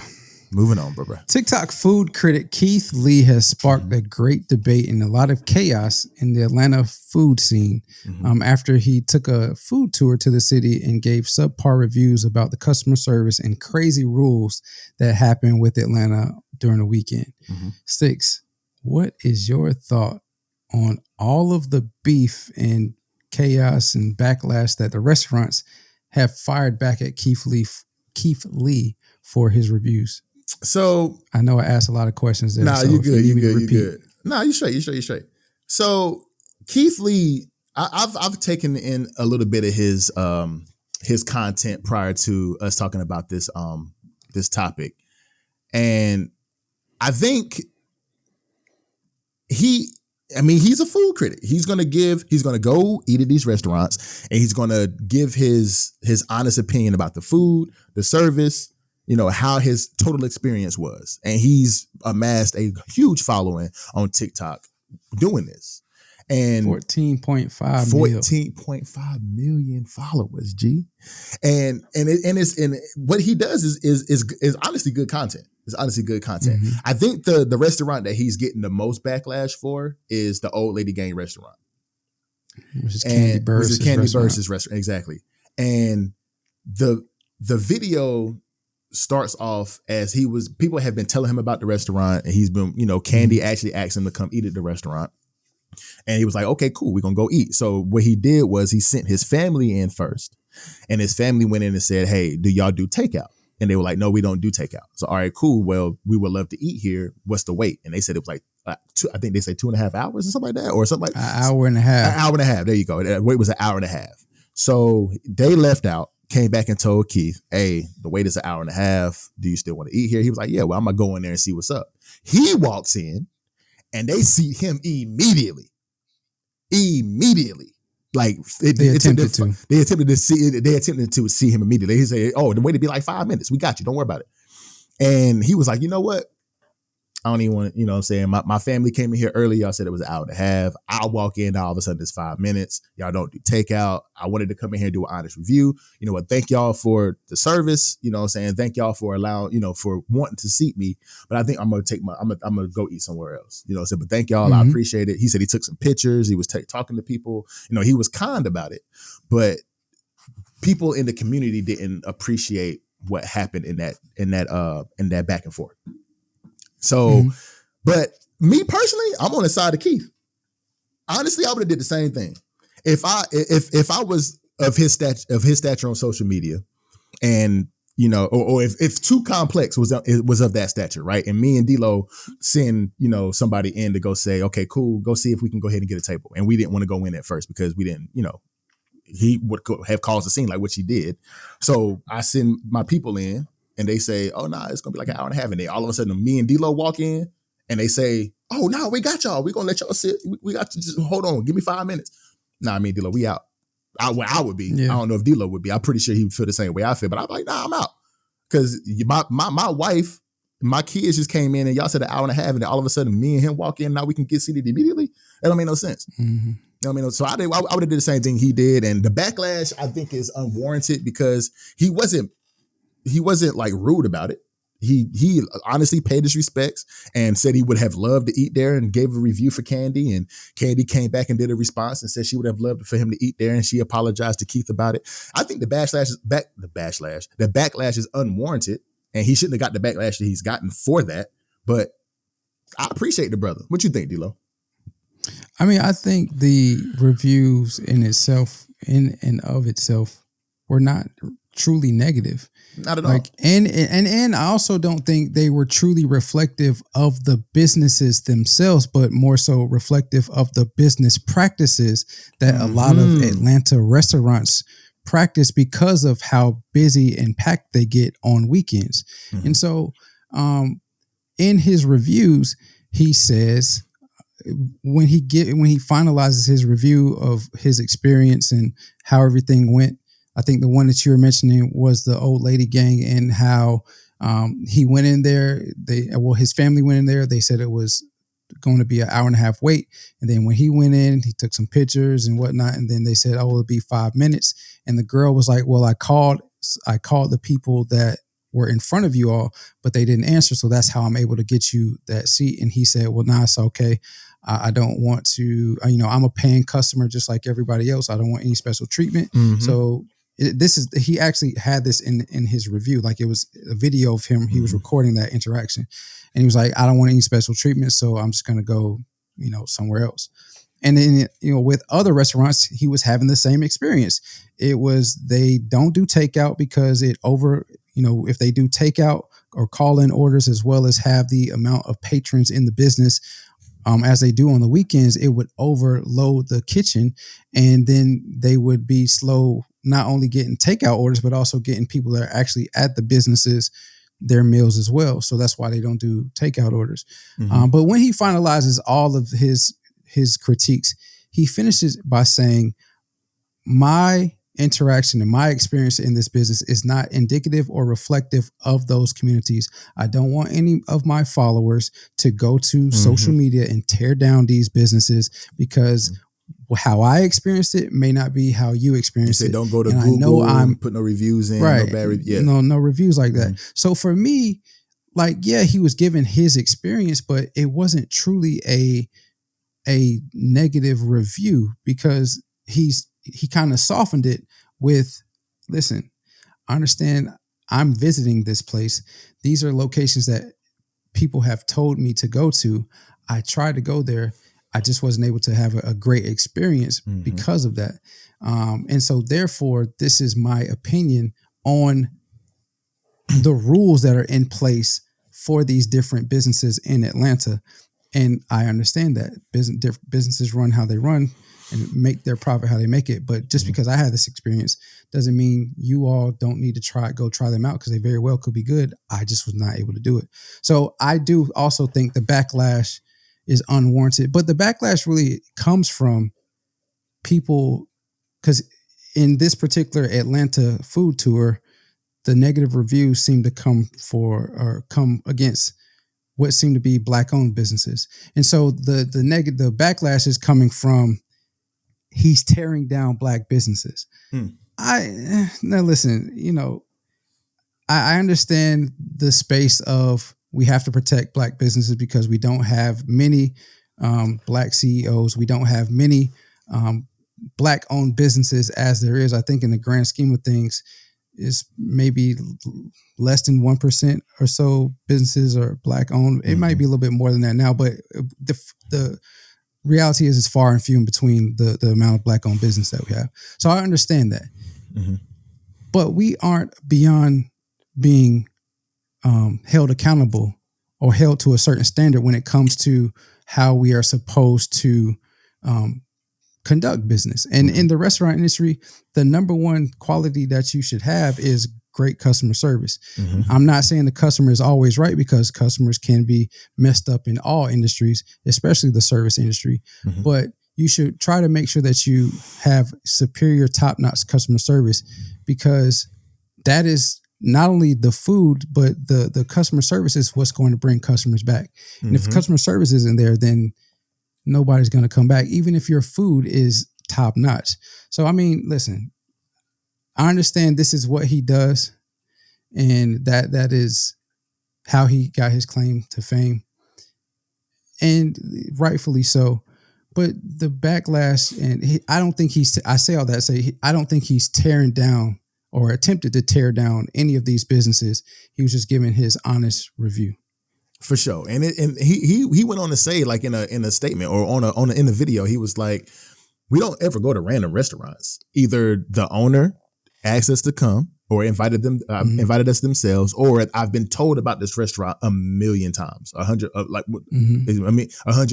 bro. TikTok food critic Keith Lee has sparked a great debate and a lot of chaos in the Atlanta food scene after he took a food tour to the city and gave subpar reviews about the customer service and crazy rules that happened with Atlanta during the weekend. Sticks, what is your thought on all of the beef and chaos and backlash that the restaurants have fired back at Keith Lee for his reviews? So I know I asked a lot of questions there. Nah, you good. You good. Nah, you straight. So Keith Lee, I've taken in a little bit of his content prior to us talking about this topic, and I think he's a food critic. He's gonna go eat at these restaurants, and he's gonna give his honest opinion about the food, the service, you know, how his total experience was. And he's amassed a huge following on TikTok doing this. And 14.5 million followers, G. And what he does is honestly good content. It's honestly good content. Mm-hmm. I think the restaurant that he's getting the most backlash for is the Old Lady Gang restaurant. Which is Candy Burris' restaurant. Exactly. And the video starts off as people have been telling him about the restaurant, and he's been, Candy actually asked him to come eat at the restaurant. And he was like, okay, cool, we're going to go eat. So what he did was he sent his family in first, and his family went in and said, hey, do y'all do takeout? And they were like, no, we don't do takeout. So, all right, cool. Well, we would love to eat here. What's the wait? And they said it was like, I think they say 2.5 hours or something like that, or something like an hour and a half. An hour and a half. There you go. The wait was an hour and a half. So they left out, came back and told Keith, hey, the wait is an hour and a half. Do you still want to eat here? He was like, yeah, well, I'm going to go in there and see what's up. He walks in and they see him immediately. Like they attempted to see him immediately. He said, oh, the wait to be like 5 minutes. We got you. Don't worry about it. And he was like, you know what? I don't even want to, what I'm saying? My family came in here early. Y'all said it was an hour and a half. I'll walk in. All of a sudden it's 5 minutes. Y'all don't do takeout. I wanted to come in here and do an honest review. You know what? Thank y'all for the service. You know what I'm saying? Thank y'all for allowing, for wanting to seat me. But I think I'm going to go eat somewhere else. You know what I'm saying? But thank y'all. Mm-hmm. I appreciate it. He said he took some pictures. He was talking to people. He was kind about it. But people in the community didn't appreciate what happened in that back and forth. So, but me personally, I'm on the side of Keith. Honestly, I would have did the same thing. If I was of his stature on social media, and or if Too Complex was of that stature, right? And me and D-Lo send somebody in to go say, okay, cool, go see if we can go ahead and get a table. And we didn't want to go in at first because we didn't, he would have caused a scene like what she did. So I send my people in. And they say, oh, no, it's going to be like an hour and a half. And then all of a sudden, me and D-Lo walk in and they say, oh, no, we got y'all. We're going to let y'all sit. We got to just hold on. Give me 5 minutes. Nah, me and D-Lo, we out. I would be. Yeah. I don't know if D-Lo would be. I'm pretty sure he would feel the same way I feel. But I'm like, nah, I'm out. Because my wife, my kids just came in and y'all said an hour and a half. And then all of a sudden, me and him walk in. Now we can get seated immediately. That don't make no sense. Mm-hmm. So I would have did the same thing he did. And the backlash, I think, is unwarranted because he wasn't like rude about it. He honestly paid his respects and said he would have loved to eat there and gave a review for Candy. And Candy came back and did a response and said she would have loved for him to eat there. And she apologized to Keith about it. I think the backlash is unwarranted and he shouldn't have got the backlash that he's gotten for that. But I appreciate the brother. What you think, D-Lo? I mean, I think the reviews in and of itself were not truly negative. Not at all. And I also don't think they were truly reflective of the businesses themselves, but more so reflective of the business practices that a lot of Atlanta restaurants practice because of how busy and packed they get on weekends. Mm-hmm. And so in his reviews, he says when he finalizes his review of his experience and how everything went, I think the one that you were mentioning was the Old Lady Gang and how he went in there. His family went in there. They said it was going to be an hour and a half wait. And then when he went in, he took some pictures and whatnot. And then they said, oh, it'll be 5 minutes. And the girl was like, well, I called the people that were in front of you all, but they didn't answer. So that's how I'm able to get you that seat. And he said, well, nah, it's okay. I don't want to, I'm a paying customer just like everybody else. I don't want any special treatment. Mm-hmm. So he actually had this in his review. Like it was a video of him. He was recording that interaction and he was like, I don't want any special treatment. So I'm just going to go, somewhere else. And then, with other restaurants, he was having the same experience. It was, they don't do takeout because if they do takeout or call in orders, as well as have the amount of patrons in the business, as they do on the weekends, it would overload the kitchen and then they would be slow, not only getting takeout orders, but also getting people that are actually at the businesses their meals as well. So that's why they don't do takeout orders. Mm-hmm. But when he finalizes all of his critiques, he finishes by saying, my interaction and my experience in this business is not indicative or reflective of those communities. I don't want any of my followers to go to social media and tear down these businesses because how I experienced it may not be how you experienced it. Don't go to and Google, I know put no reviews in, right, no bad no reviews like that. So for me, like, yeah, he was given his experience, but it wasn't truly a negative review because he kind of softened it with, listen, I understand I'm visiting this place. These are locations that people have told me to go to. I tried to go there. I just wasn't able to have a great experience because of that. And so therefore, this is my opinion on the rules that are in place for these different businesses in Atlanta. And I understand that businesses run how they run and make their profit how they make it. But just because I had this experience doesn't mean you all don't need to go try them out, because they very well could be good. I just was not able to do it. So I do also think the backlash is unwarranted. But the backlash really comes from people, because in this particular Atlanta food tour, the negative reviews seem to come against what seem to be Black-owned businesses. And so the backlash is coming from, he's tearing down Black businesses. Now listen, I understand the space of, we have to protect Black businesses because we don't have many Black CEOs. We don't have many Black-owned businesses as there is. I think in the grand scheme of things, is maybe less than 1% or so businesses are Black owned. It might be a little bit more than that now, but the reality is it's far and few in between the amount of Black owned business that we have. So I understand that, but we aren't beyond being held accountable or held to a certain standard when it comes to how we are supposed to conduct business. And in the restaurant industry, the number one quality that you should have is great customer service. I'm not saying the customer is always right, because customers can be messed up in all industries, especially the service industry. But you should try to make sure that you have superior, top-notch customer service, because that is not only the food, but the customer service is what's going to bring customers back. And if customer service isn't there, then nobody's going to come back, even if your food is top notch. So, I mean, listen, I understand this is what he does, and that is how he got his claim to fame, and rightfully so. But the backlash, and I don't think I don't think he's tearing down or attempted to tear down any of these businesses. He was just giving his honest review. For sure. And he went on to say, like, in a statement or in the video, he was like, we don't ever go to random restaurants. Either the owner asked us to come or invited us themselves, or I've been told about this restaurant a million times, 100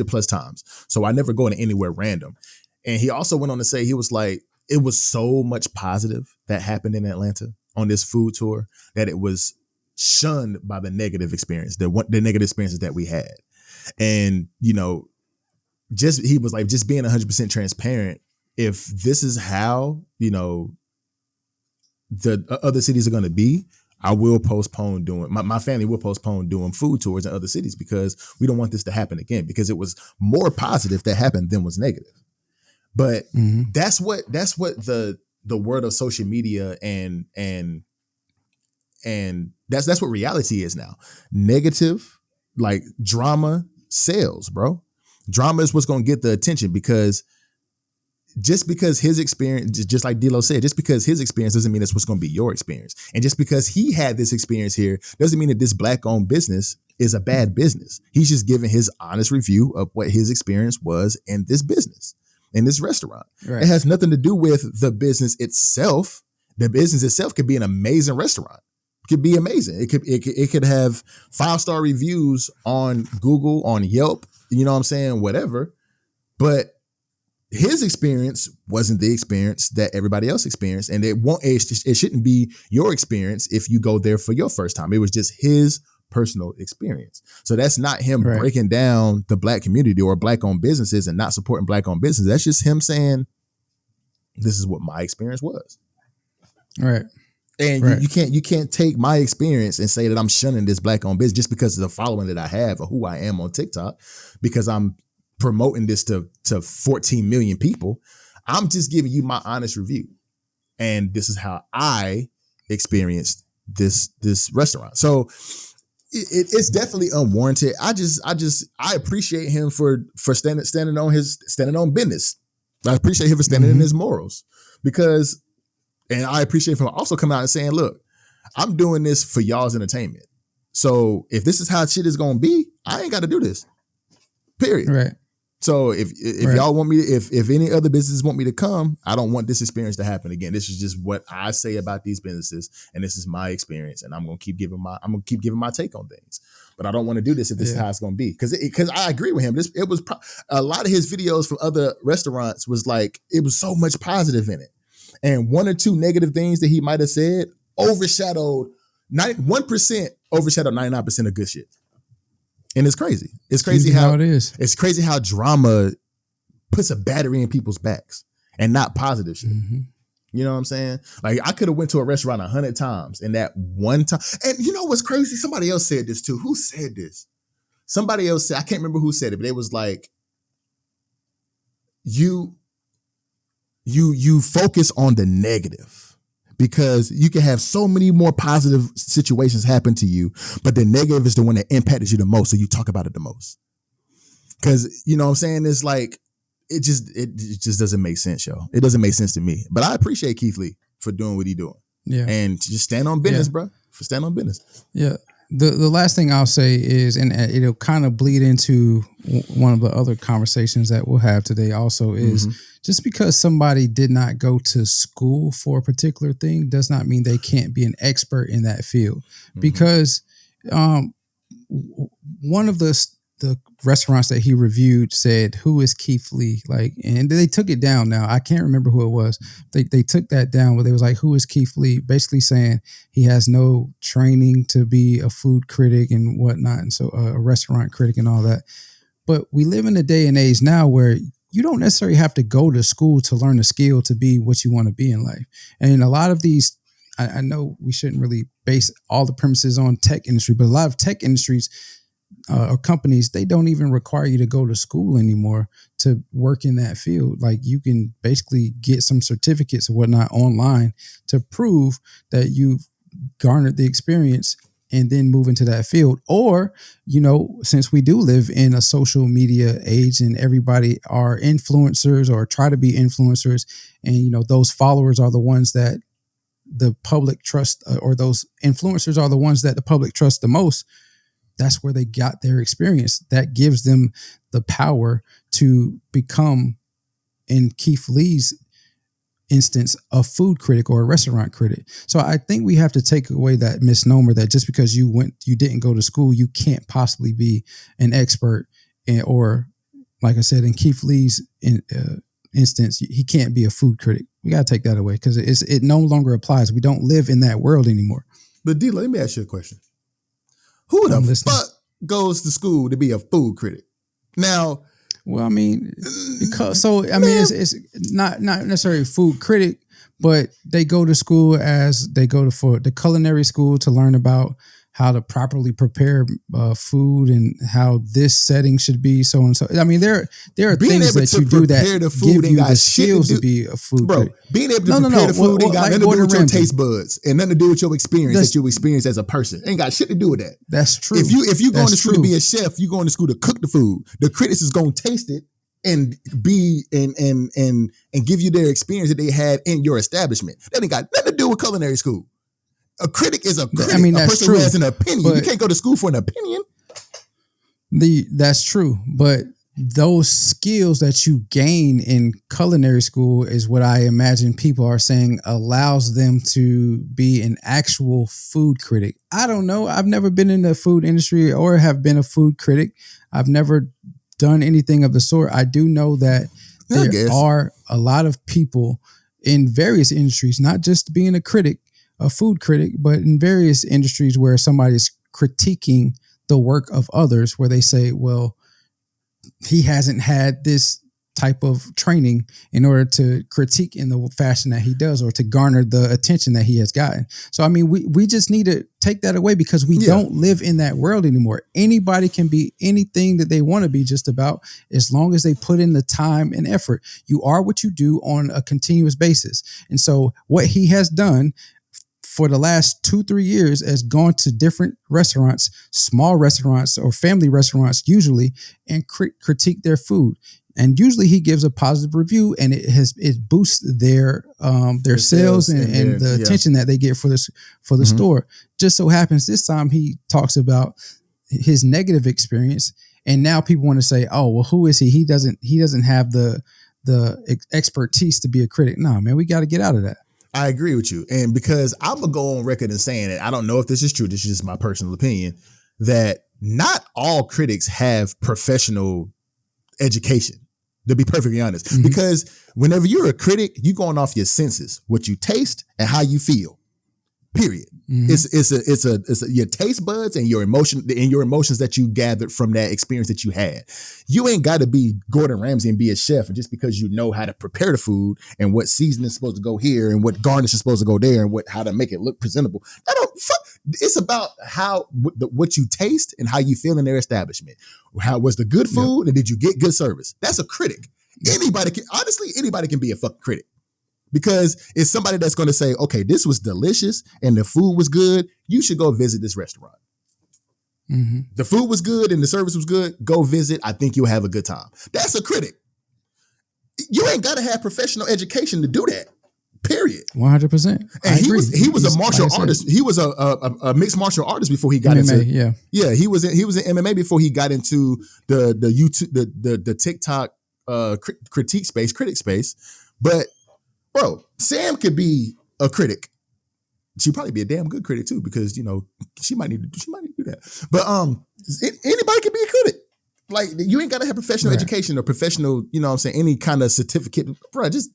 plus times. So I never go to anywhere random. And he also went on to say, he was like, it was so much positive that happened in Atlanta on this food tour that it was shunned by the negative experience, the negative experiences that we had. And, he was like, just being 100% transparent. If this is how, the other cities are going to be, I will postpone my family will postpone doing food tours in other cities, because we don't want this to happen again, because it was more positive that happened than was negative. But that's what the word of social media and that's what reality is now. Negative, like, drama sells, bro. Drama is what's going to get the attention, because just because his experience, just like D'Lo said, just because his experience doesn't mean that's what's going to be your experience. And just because he had this experience here doesn't mean that this Black-owned business is a bad business. He's just giving his honest review of what his experience was in this business, in this restaurant. Right. It has nothing to do with the business itself. The business itself could be an amazing restaurant. Could be amazing. It could have 5-star reviews on Google, on Yelp, whatever. But his experience wasn't the experience that everybody else experienced, and it shouldn't be your experience if you go there for your first time. It was just his personal experience. So that's not him breaking down the Black community or Black-owned businesses and not supporting Black-owned businesses. That's just him saying, this is what my experience was. Right. And you can't take my experience and say that I'm shunning this black-owned business just because of the following that I have or who I am on TikTok, because I'm promoting this to 14 million people. I'm just giving you my honest review. And this is how I experienced this restaurant. So it's definitely unwarranted. I appreciate him for standing on business. I appreciate him for standing in his morals, and I appreciate him also coming out and saying, look, I'm doing this for y'all's entertainment. So if this is how shit is going to be, I ain't got to do this. Period. Right. So if y'all want me to, if any other businesses want me to come, I don't want this experience to happen again. This is just what I say about these businesses, and this is my experience, and I'm gonna keep giving my take on things. But I don't want to do this if this is how it's gonna be, because I agree with him. It was a lot of his videos from other restaurants was like, it was so much positive in it, and one or two negative things that he might have said overshadowed 1% overshadowed 99% of good shit. And it's crazy. It's crazy how it is. It's crazy how drama puts a battery in people's backs and not positive shit. Mm-hmm. You know what I'm saying? Like, I could have went to a restaurant 100 times, and that one time. And you know what's crazy? Somebody else said this too. Who said this? Somebody else said, I can't remember who said it, but it was like, you focus on the negative, because you can have so many more positive situations happen to you, but the negative is the one that impacted you the most. So you talk about it the most. Because, you know what I'm saying? It's like, it just doesn't make sense, yo. It doesn't make sense to me. But I appreciate Keith Lee for doing what he's doing. Yeah. And just stand on business, bro. For stand on business. Yeah. The last thing I'll say is, and it'll kind of bleed into one of the other conversations that we'll have today also, is just because somebody did not go to school for a particular thing does not mean they can't be an expert in that field. Because one of the restaurants that he reviewed said, "Who is Keith Lee?" Like, and they took it down. Now I can't remember who it was. They took that down, where they was like, "Who is Keith Lee?" Basically saying he has no training to be a food critic and whatnot, and so a restaurant critic and all that. But we live in a day and age now where you don't necessarily have to go to school to learn a skill to be what you want to be in life. And a lot of these, I know we shouldn't really base all the premises on tech industry, but a lot of tech industries or companies, they don't even require you to go to school anymore to work in that field. Like, you can basically get some certificates or whatnot online to prove that you've garnered the experience and then move into that field. Or, you know, since we do live in a social media age and everybody are influencers or try to be influencers, and, you know, those followers are the ones that the public trust, or those influencers are the ones that the public trust the most. That's where they got their experience. That gives them the power to become, in Keith Lee's instance, a food critic or a restaurant critic. So I think we have to take away that misnomer that just because you didn't go to school, you can't possibly be an expert, or, like I said, in Keith Lee's instance, he can't be a food critic. We got to take that away, because it no longer applies. We don't live in that world anymore. But D, let me ask you a question. Who the fuck goes to school to be a food critic? Now, well, I mean, it's not necessarily a food critic, but they go to school for the culinary school to learn about how to properly prepare food and how this setting should be, so and so. I mean, there are things that you do that give you the skills to be a food critic. Being able to prepare the food ain't got nothing to do with your taste buds and nothing to do with your experience that you experience as a person. Ain't got shit to do with that. That's true. If you going to school to be a chef, you going to school to cook the food. The critics is going to taste it and be and give you their experience that they had in your establishment. That ain't got nothing to do with culinary school. A critic is a critic. I mean, that's a person who has an opinion. You can't go to school for an opinion. That's true. But those skills that you gain in culinary school is what I imagine people are saying allows them to be an actual food critic. I don't know. I've never been in the food industry or have been a food critic. I've never done anything of the sort. I do know that there are a lot of people in various industries, not just being a food critic, but in various industries where somebody's critiquing the work of others, where they say, well, he hasn't had this type of training in order to critique in the fashion that he does or to garner the attention that he has gotten. So, I mean, we just need to take that away because we don't live in that world anymore. Anybody can be anything that they want to be just about as long as they put in the time and effort. You are what you do on a continuous basis. And so what he has done for the last 2-3 years has gone to different restaurants, small restaurants or family restaurants usually, and critique their food. And usually he gives a positive review, and it boosts their sales and the attention that they get for the store. Just so happens this time he talks about his negative experience, and now people want to say, "Oh, well, who is he? He doesn't have the expertise to be a critic." No, man, we got to get out of that. I agree with you. And because I'm going to go on record and saying it, I don't know if this is true. This is just my personal opinion, that not all critics have professional education, to be perfectly honest. Because whenever you're a critic, you're going off your senses, what you taste and how you feel. Period. It's your taste buds and your emotions that you gathered from that experience that you had. You ain't got to be Gordon Ramsay and be a chef just because you know how to prepare the food and what seasoning is supposed to go here and what garnish is supposed to go there and how to make it look presentable. It's about what you taste and how you feel in their establishment. How was the good food and did you get good service? That's a critic. Anybody can be a fucking critic. Because it's somebody that's going to say, okay, this was delicious and the food was good. You should go visit this restaurant. The food was good and the service was good. Go visit. I think you'll have a good time. That's a critic. You ain't got to have professional education to do that. Period. 100%. And he was a martial artist. He was a mixed martial artist before he got MMA, into he was in MMA before he got into the YouTube the TikTok critic space. But bro, Sam could be a critic. She'd probably be a damn good critic too, because she might need to do that. But anybody can be a critic. Like, you ain't gotta have professional education or professional, any kind of certificate. Bro, just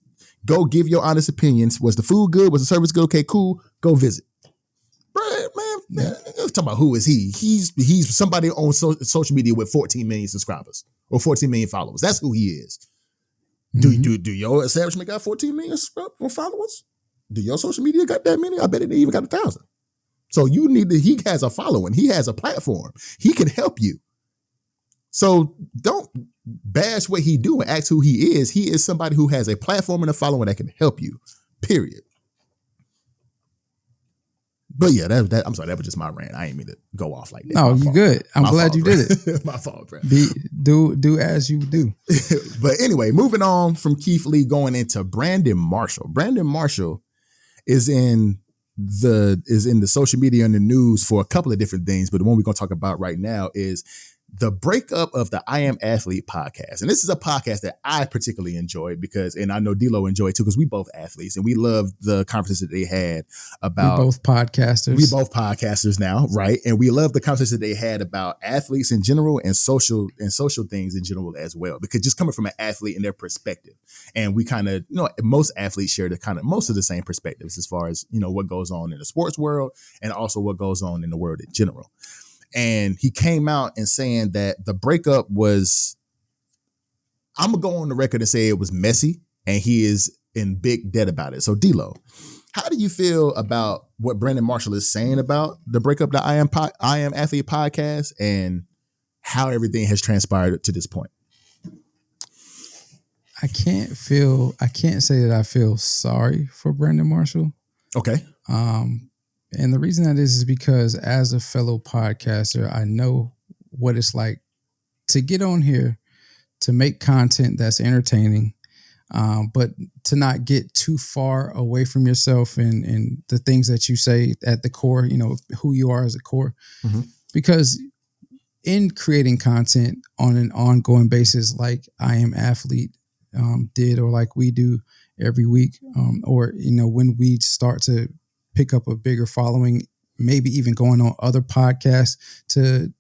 go give your honest opinions. Was the food good? Was the service good? Okay, cool. Go visit. Bro, man, talking about who is he? He's somebody on social media with 14 million subscribers or 14 million followers. That's who he is. Do your establishment got 14 million followers? Do your social media got that many? I bet it even got 1,000. So he has a following. He has a platform. He can help you. So don't bash what he do and ask who he is. He is somebody who has a platform and a following that can help you. Period. But yeah, I'm sorry, that was just my rant. I ain't mean to go off like that. No, you good. I'm glad you did it. My fault, bro. Do as you do. But anyway, moving on from Keith Lee, going into Brandon Marshall. Brandon Marshall is in the social media and the news for a couple of different things, but the one we're going to talk about right now is the breakup of the I Am Athlete podcast. And this is a podcast that I particularly enjoy and I know D-Lo enjoyed too, because we both athletes and we love the conferences that they had about. We both podcasters. We both podcasters now, right? And we love the conversations that they had about athletes in general and social things in general as well, because just coming from an athlete and their perspective. And we kind of, most athletes share most of the same perspectives as far as, what goes on in the sports world and also what goes on in the world in general. And he came out and saying that the breakup was, I'm going to go on the record and say it was messy and he is in big debt about it. So D-Lo, how do you feel about what Brandon Marshall is saying about the breakup of the I Am Athlete podcast and how everything has transpired to this point? I can't say that I feel sorry for Brandon Marshall. Okay. And the reason that is because as a fellow podcaster, I know what it's like to get on here, to make content that's entertaining, but to not get too far away from yourself and the things that you say at the core, who you are as a core. Mm-hmm. Because in creating content on an ongoing basis, like I Am Athlete did, or like we do every week, or, when we start to pick up a bigger following, maybe even going on other podcasts to,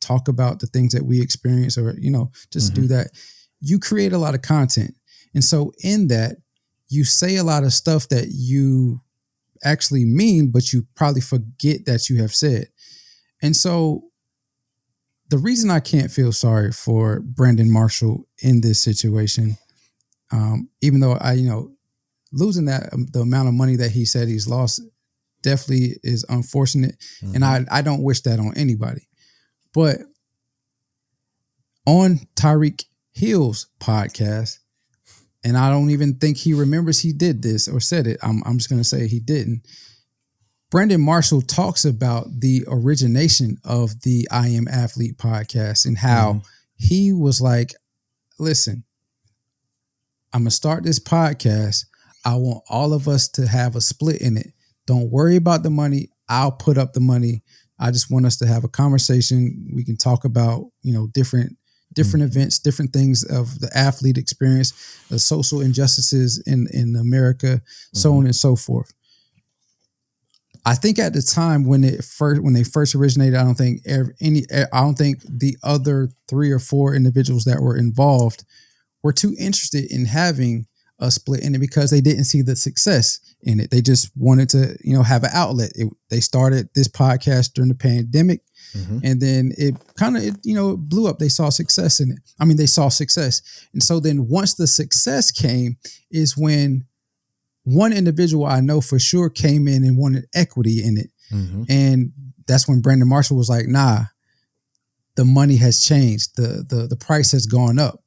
talk about the things that we experience or, just do that. You create a lot of content. And so in that, you say a lot of stuff that you actually mean, but you probably forget that you have said. And so the reason I can't feel sorry for Brandon Marshall in this situation. Even though losing that the amount of money that he said he's lost definitely is unfortunate, and I don't wish that on anybody. But on Tyreek Hill's podcast, and I don't even think he remembers he did this or said it. I'm just going to say he didn't. Brandon Marshall talks about the origination of the I Am Athlete podcast and how he was like, listen, I'm going to start this podcast. I want all of us to have a split in it. Don't worry about the money. I'll put up the money. I just want us to have a conversation. We can talk about, different events, different things of the athlete experience, the social injustices in America, so on and so forth. I think at the time when they first originated, I don't think the other 3 or 4 individuals that were involved were too interested in having a split in it because they didn't see the success in it. They just wanted to, have an outlet. They started this podcast during the pandemic, and then it kind of, blew up. They saw success in it. I mean, they saw success. And so then once the success came is when one individual I know for sure came in and wanted equity in it. And that's when Brandon Marshall was like, nah, the money has changed. The price has gone up.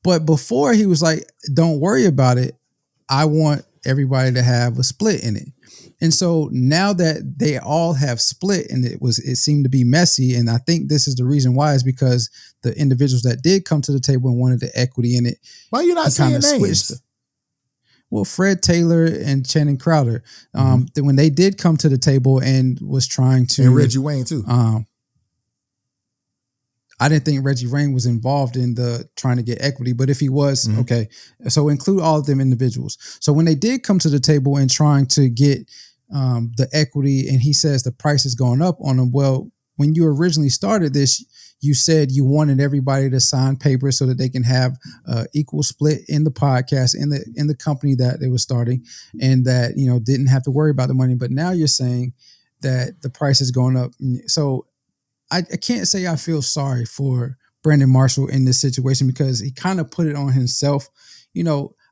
But before he was like, don't worry about it. I want everybody to have a split in it. And so now that they all have split and it seemed to be messy. And I think this is the reason why is because the individuals that did come to the table and wanted the equity in it. Why are you not saying names? Well, Fred Taylor and Shannon Crowder, when they did come to the table and was trying to, and Reggie Wayne too. I didn't think Reggie Wayne was involved in the trying to get equity, but if he was, okay. So include all of them individuals. So when they did come to the table and trying to get the equity, and he says the price is going up on them. Well, when you originally started this, you said you wanted everybody to sign papers so that they can have equal split in the podcast, in the company that they were starting, and that, didn't have to worry about the money. But now you're saying that the price is going up. So I can't say I feel sorry for Brandon Marshall in this situation because he kind of put it on himself.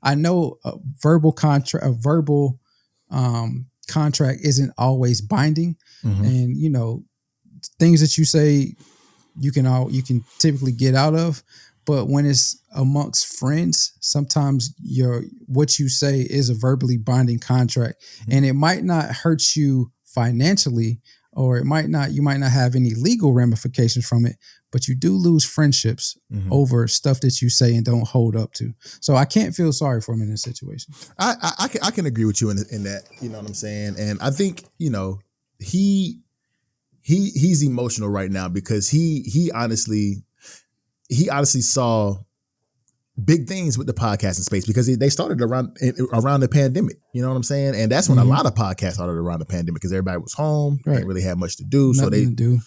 I know a verbal contract isn't always binding, and things that you say you can typically get out of, but when it's amongst friends, sometimes what you say is a verbally binding contract, and it might not hurt you financially, or you might not have any legal ramifications from it, but you do lose friendships over stuff that you say and don't hold up to. So I can't feel sorry for him in this situation. I can agree with you in that, you know what I'm saying? And I think, he's emotional right now because he honestly saw big things with the podcasting space because they started around the pandemic. You know what I'm saying? And that's when a lot of podcasts started around the pandemic because everybody was home, didn't really have much to do. Nothing so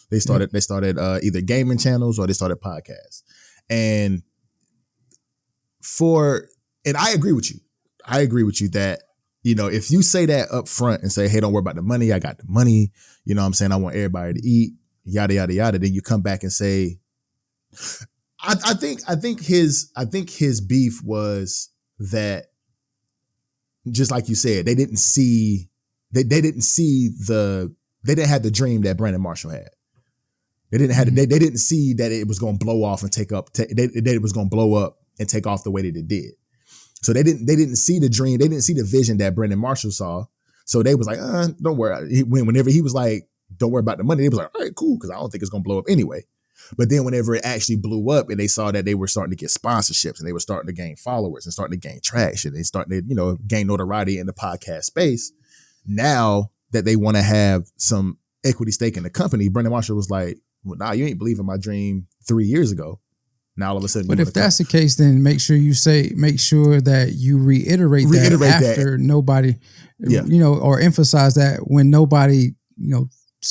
they started either gaming channels or they started podcasts. And I agree with you. I agree with you that, if you say that up front and say, hey, don't worry about the money. I got the money. You know what I'm saying? I want everybody to eat, yada, yada, yada. Then you come back and say, I think his beef was that, just like you said, they didn't have the dream that Brandon Marshall had. They didn't have they didn't see that it was going to blow off and that it was going to blow up and take off the way that it did. So they didn't see the dream. They didn't see the vision that Brandon Marshall saw. So they was like, don't worry. Whenever he was like, don't worry about the money, they was like, all right, cool, because I don't think it's going to blow up anyway. But then whenever it actually blew up and they saw that they were starting to get sponsorships and they were starting to gain followers and starting to gain traction and starting to, gain notoriety in the podcast space, now that they want to have some equity stake in the company, Brandon Marshall was like, well, nah, you ain't believing my dream 3 years ago. Now all of a sudden, but if that's the case, then make sure that you reiterate that after nobody, or emphasize that when nobody,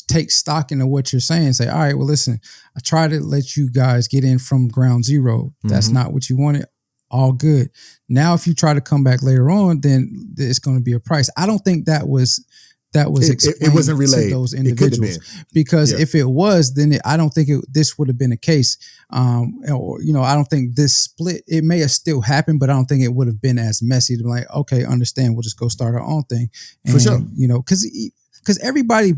take stock into what you're saying. Say, all right, well, listen, I try to let you guys get in from ground zero. That's not what you wanted. All good. Now, if you try to come back later on, then it's going to be a price. I don't think that was that was explained it wasn't relayed to those It could have individuals. been. Because Yeah. if it was, then I don't think this would have been a case. Or, I don't think this split, it may have still happened, but I don't think it would have been as messy to be like, okay, understand, we'll just go start our own thing. And, For sure. Because everybody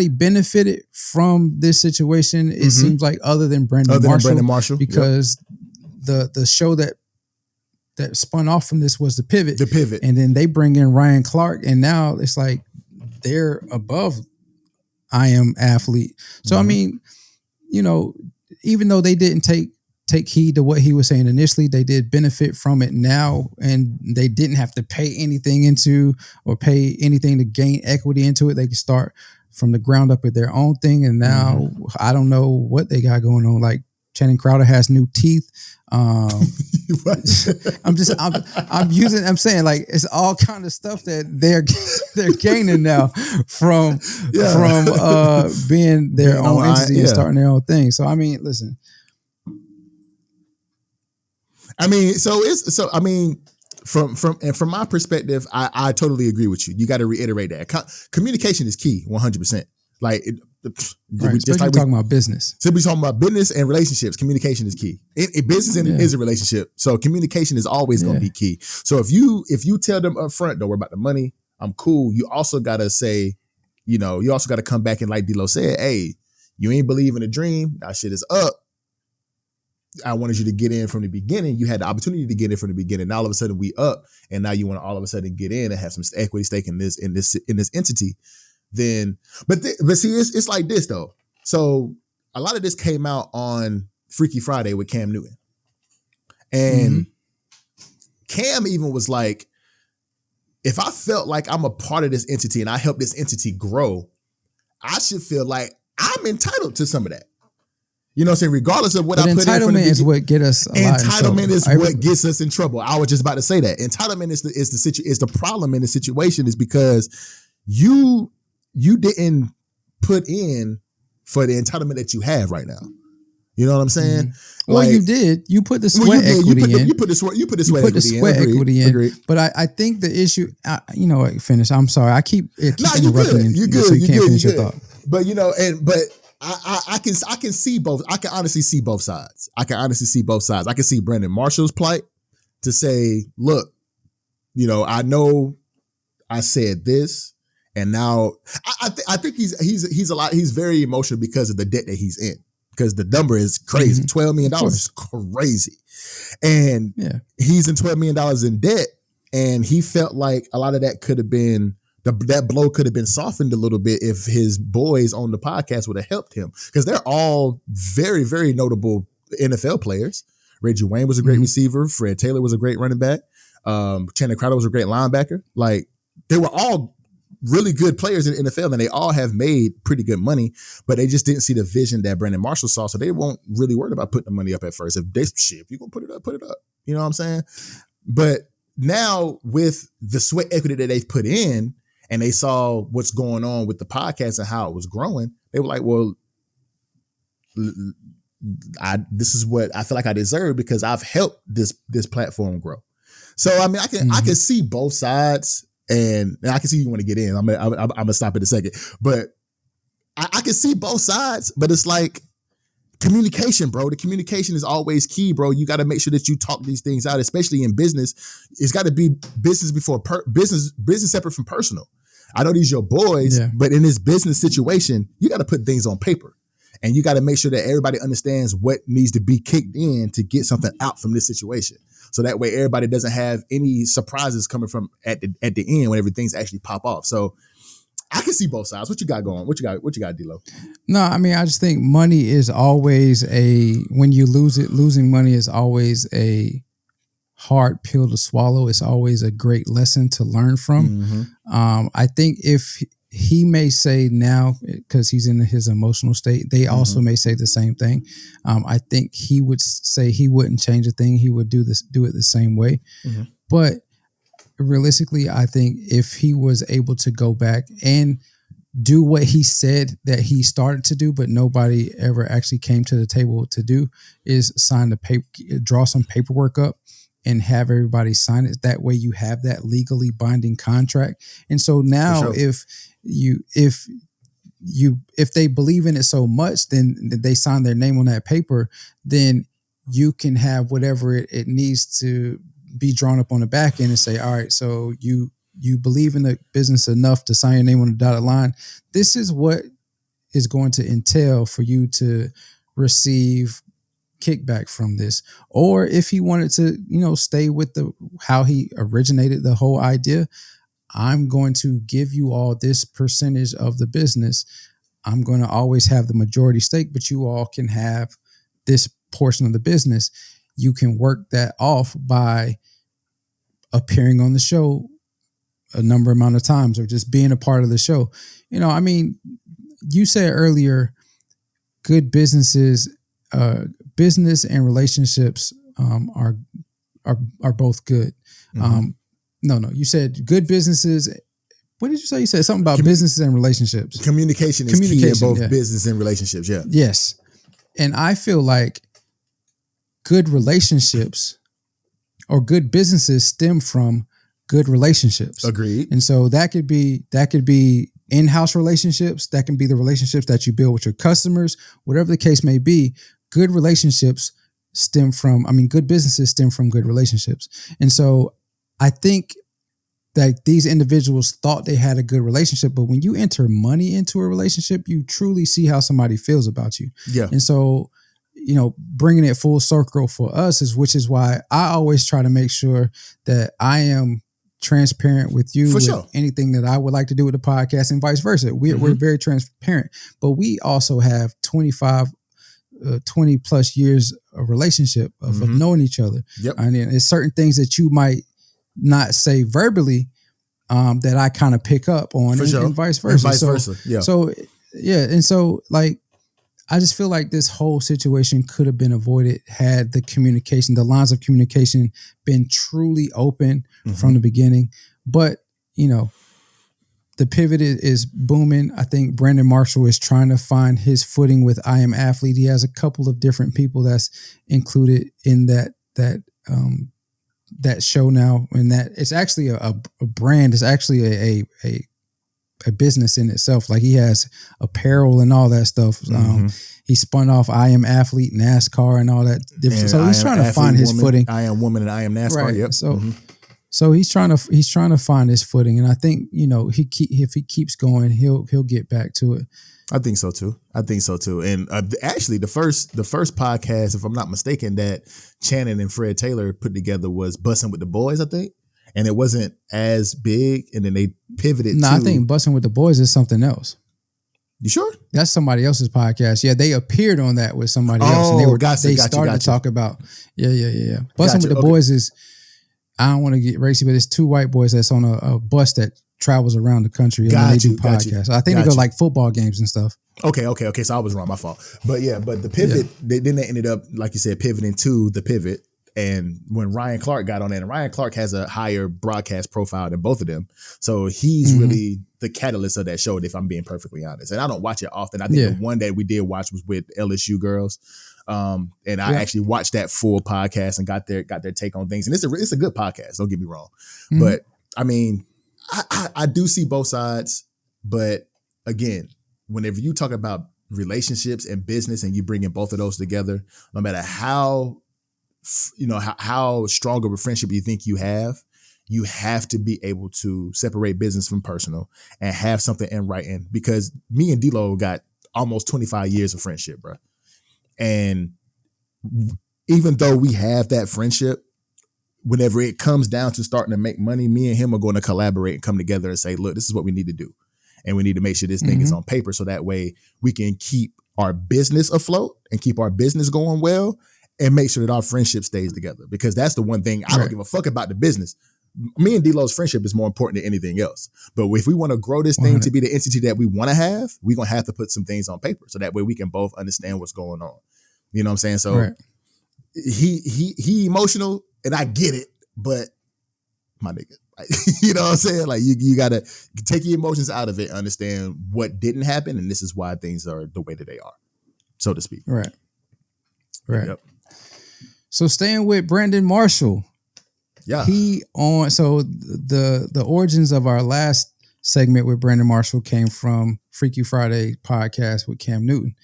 benefited from this situation. It seems like other than Brandon Marshall, because the show that spun off from this was the pivot, and then they bring in Ryan Clark, and now it's like they're above I Am Athlete. So I mean, even though they didn't take heed to what he was saying initially, they did benefit from it now, and they didn't have to pay anything into or pay anything to gain equity into it. They could start from the ground up with their own thing. And now I don't know what they got going on. Like Shannon Crowder has new teeth. I'm saying like it's all kind of stuff that they're gaining now from being their own entity and starting their own thing. So I mean, listen. I mean, from my perspective, I totally agree with you. You got to reiterate that communication is key, 100%. Like, just like talking about business. So we're talking about business and relationships. Communication is key. Business is a relationship, so communication is always going to be key. So if you tell them up front, don't worry about the money, I'm cool. You also got to say, you also got to come back and like D-Lo said, hey, you ain't believe in the dream. That shit is up. I wanted you to get in from the beginning. You had the opportunity to get in from the beginning. Now all of a sudden we up, and now you want to all of a sudden get in and have some equity stake in this entity. Then, but see, it's like this though. So a lot of this came out on Freaky Friday with Cam Newton, and Cam even was like, if I felt like I'm a part of this entity and I help this entity grow, I should feel like I'm entitled to some of that. You know what I'm saying? Regardless of what I put in from the beginning. Entitlement is what get us a lot in trouble. Entitlement is what gets us in trouble. I was just about to say that. Entitlement is the problem in the situation, is because you didn't put in for the entitlement that you have right now. You know what I'm saying? Well, you did. You put the sweat equity in. You put the sweat equity in. Agreed. But I think the issue, finish. I'm sorry. I keep interrupting you. So you can't finish your thought. But I can see both. I can honestly see both sides. I can see Brandon Marshall's plight to say, look, I know I said this, and now I think he's very emotional because of the debt that he's in, because the number is crazy. $12 million is crazy, and he's in $12 million in debt, and he felt like a lot of that could have been. That blow could have been softened a little bit if his boys on the podcast would have helped him, because they're all very, very notable NFL players. Reggie Wayne was a great receiver. Fred Taylor was a great running back. Shannon Crowder was a great linebacker. Like, they were all really good players in the NFL, and they all have made pretty good money, but they just didn't see the vision that Brandon Marshall saw, so they won't really worry about putting the money up at first. If you're going to put it up, put it up. You know what I'm saying? But now with the sweat equity that they've put in, and they saw what's going on with the podcast and how it was growing, they were like, well, this is what I feel like I deserve, because I've helped this platform grow. So, I mean, I can see both sides, and I can see you want to get in. I'm gonna stop in a second. But I can see both sides, but it's like communication, bro. The communication is always key, bro. You got to make sure that you talk these things out, especially in business. It's got to be business before business separate from personal. I know these your boys, but in this business situation, you got to put things on paper, and you got to make sure that everybody understands what needs to be kicked in to get something out from this situation. So that way everybody doesn't have any surprises coming from at the end when everything's actually pop off. So I can see both sides. What you got going? What you got, D-Lo? No, I mean, I just think money is always when you lose it, losing money is always a hard pill to swallow. It's always a great lesson to learn from. I think if he may say now, because he's in his emotional state, they also may say the same thing. I think he would say he wouldn't change a thing. He would do it the same way. But realistically, I think if he was able to go back and do what he said that he started to do, but nobody ever actually came to the table to do, is sign the paper, draw some paperwork up and have everybody sign it. That way you have that legally binding contract. And so now if they believe in it so much, then they sign their name on that paper, then you can have whatever it needs to be drawn up on the back end and say, all right, so you believe in the business enough to sign your name on the dotted line. This is what is going to entail for you to receive kickback from this. Or if he wanted to, stay with how he originated the whole idea, I'm going to give you all this percentage of the business. I'm going to always have the majority stake, but you all can have this portion of the business. You can work that off by appearing on the show a number amount of times or just being a part of the show. You said earlier, good businesses, business and relationships are both good. No, you said good businesses. What did you say? You said something about businesses and relationships. Communication is key in both business and relationships. Yeah. Yes. And I feel like good relationships or good businesses stem from good relationships. Agreed. And so that could be in-house relationships. That can be the relationships that you build with your customers, whatever the case may be. Good relationships good businesses stem from good relationships. And so I think that these individuals thought they had a good relationship, but when you enter money into a relationship, you truly see how somebody feels about you. Yeah. And so, bringing it full circle for us which is why I always try to make sure that I am transparent with you with anything that I would like to do with the podcast and vice versa. We're very transparent, but we also have 20 plus years of relationship of knowing each other. Yep. And there's certain things that you might not say verbally that I kind of pick up on and vice versa. Yeah. So, yeah. And so I just feel like this whole situation could have been avoided had the lines of communication been truly open from the beginning. But, the pivot is booming. I think Brandon Marshall is trying to find his footing with I Am Athlete. He has a couple of different people that's included in that show now, and that it's actually a brand. It's actually a business in itself. Like he has apparel and all that stuff. He spun off I Am Athlete, NASCAR, and all that different. And so he's trying to find his footing. I Am Woman and I Am NASCAR. Right. Yep. So he's trying to find his footing, and I think if he keeps going, he'll get back to it. I think so too. And actually, the first podcast, if I'm not mistaken, that Shannon and Fred Taylor put together was Bussin' with the Boys, I think. And it wasn't as big, and then they pivoted. No, I think Bussin' with the Boys is something else. You sure? That's somebody else's podcast. Yeah, they appeared on that with somebody else, and they started to talk about. Yeah. Bussin' with the Boys is. I don't want to get racy, but it's two white boys that's on a bus that travels around the country and they do podcasts. I think they go like football games and stuff. Okay. So I was wrong. My fault. But the pivot, they ended up, like you said, pivoting to the pivot. And when Ryan Clark got on it, and Ryan Clark has a higher broadcast profile than both of them. So he's really the catalyst of that show, if I'm being perfectly honest. And I don't watch it often. I think the one that we did watch was with LSU girls. And I actually watched that full podcast and got their take on things. And it's a good podcast. Don't get me wrong. But I mean, I do see both sides. But again, whenever you talk about relationships and business and you bring in both of those together, no matter how strong of a friendship you think you have to be able to separate business from personal and have something in writing, because me and D-Lo got almost 25 years of friendship, bro. And even though we have that friendship, whenever it comes down to starting to make money, me and him are going to collaborate and come together and say, look, this is what we need to do. And we need to make sure this thing is on paper, so that way we can keep our business afloat and keep our business going well and make sure that our friendship stays together. Because that's the one thing, I don't give a fuck about the business. Me and D-Lo's friendship is more important than anything else. But if we want to grow this thing to be the entity that we want to have, we're going to have to put some things on paper, so that way we can both understand what's going on. You know what I'm saying? So he emotional, and I get it, but my nigga, you know what I'm saying? Like you got to take your emotions out of it, understand what didn't happen, and this is why things are the way that they are, so to speak. Right. Yep. So staying with Brandon Marshall, Yeah. The origins of our last segment with Brandon Marshall came from Freaky Friday podcast with Cam Newton.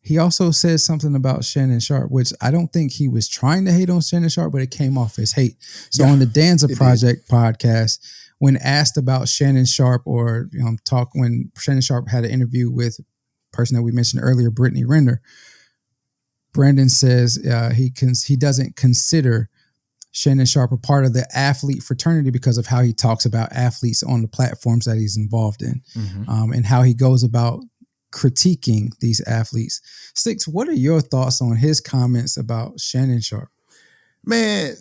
He also said something about Shannon Sharp, which I don't think he was trying to hate on Shannon Sharp, but it came off as hate. So on the Danza Project podcast, when asked about Shannon Sharp or when Shannon Sharp had an interview with a person that we mentioned earlier, Brittany Renner, Brandon says he doesn't consider Shannon Sharp a part of the athlete fraternity because of how he talks about athletes on the platforms that he's involved in, and how he goes about critiquing these athletes. Six, what are your thoughts on his comments about Shannon Sharp? Man,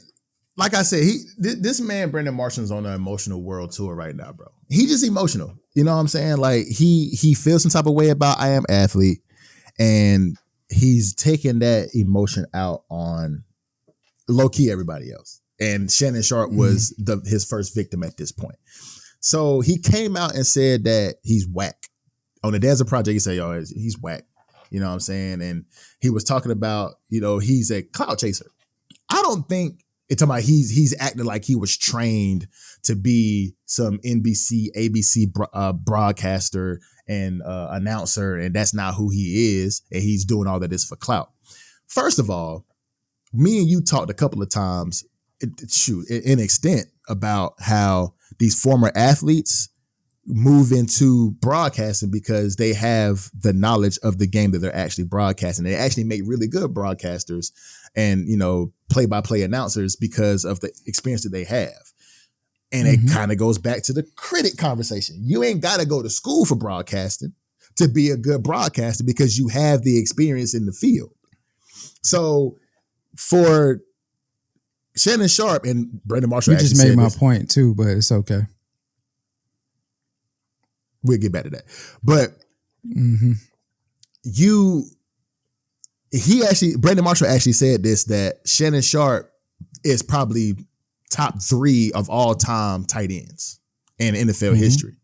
like I said, this man, Brandon Marshall's on an emotional world tour right now, bro. He just emotional. You know what I'm saying? Like he feels some type of way about I am athlete, and he's taking that emotion out on low key everybody else. And Shannon Sharp was his first victim at this point. So he came out and said that he's whack. On the Danza Project, he said, yo, he's whack. You know what I'm saying? And he was talking about, he's a clout chaser. I don't think it's talking about he's acting like he was trained to be some NBC, ABC broadcaster and announcer, and that's not who he is, and he's doing all of this for clout. First of all, me and you talked a couple of times, in extent, about how these former athletes move into broadcasting because they have the knowledge of the game that they're actually broadcasting. They actually make really good broadcasters and, play-by-play announcers because of the experience that they have. And it kind of goes back to the Critic conversation. You ain't got to go to school for broadcasting to be a good broadcaster because you have the experience in the field. So for Shannon Sharp and Brandon Marshall, you just made my point too, but it's okay. We'll get back to that. But Brandon Marshall actually said this, that Shannon Sharp is probably top 3 of all time tight ends in NFL history.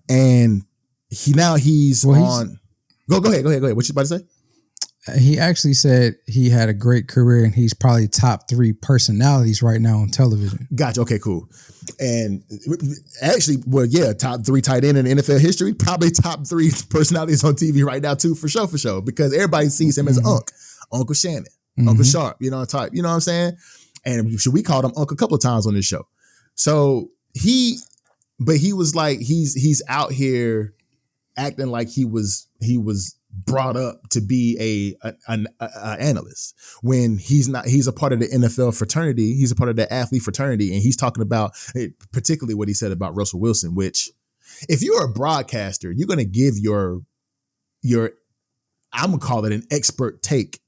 And he's on. Go ahead. What you about to say? He actually said he had a great career and he's probably top 3 personalities right now on television. Gotcha. Okay, cool. And actually, top 3 tight end in NFL history, probably top 3 personalities on TV right now too, for sure, because everybody sees him as Uncle Shannon, Uncle Sharp, type, you know what I'm saying? And we called him Uncle a couple of times on this show. So he was like, he's out here acting like he was brought up to be an analyst when he's not. He's a part of the NFL fraternity. He's a part of the athlete fraternity, and he's talking about particularly what he said about Russell Wilson. Which, if you're a broadcaster, you're going to give your I'm gonna call it an expert take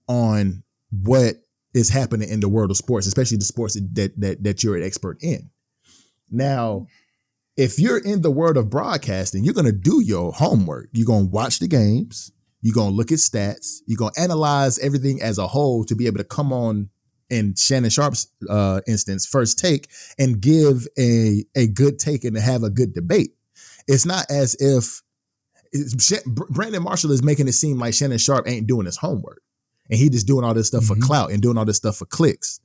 on what is happening in the world of sports, especially the sports that you're an expert in. Now, if you're in the world of broadcasting, you're going to do your homework. You're going to watch the games. You're going to look at stats. You're going to analyze everything as a whole to be able to come on, in Shannon Sharp's instance, first take and give a good take and to have a good debate. It's not as if Brandon Marshall is making it seem like Shannon Sharp ain't doing his homework and he just doing all this stuff for clout and doing all this stuff for clicks.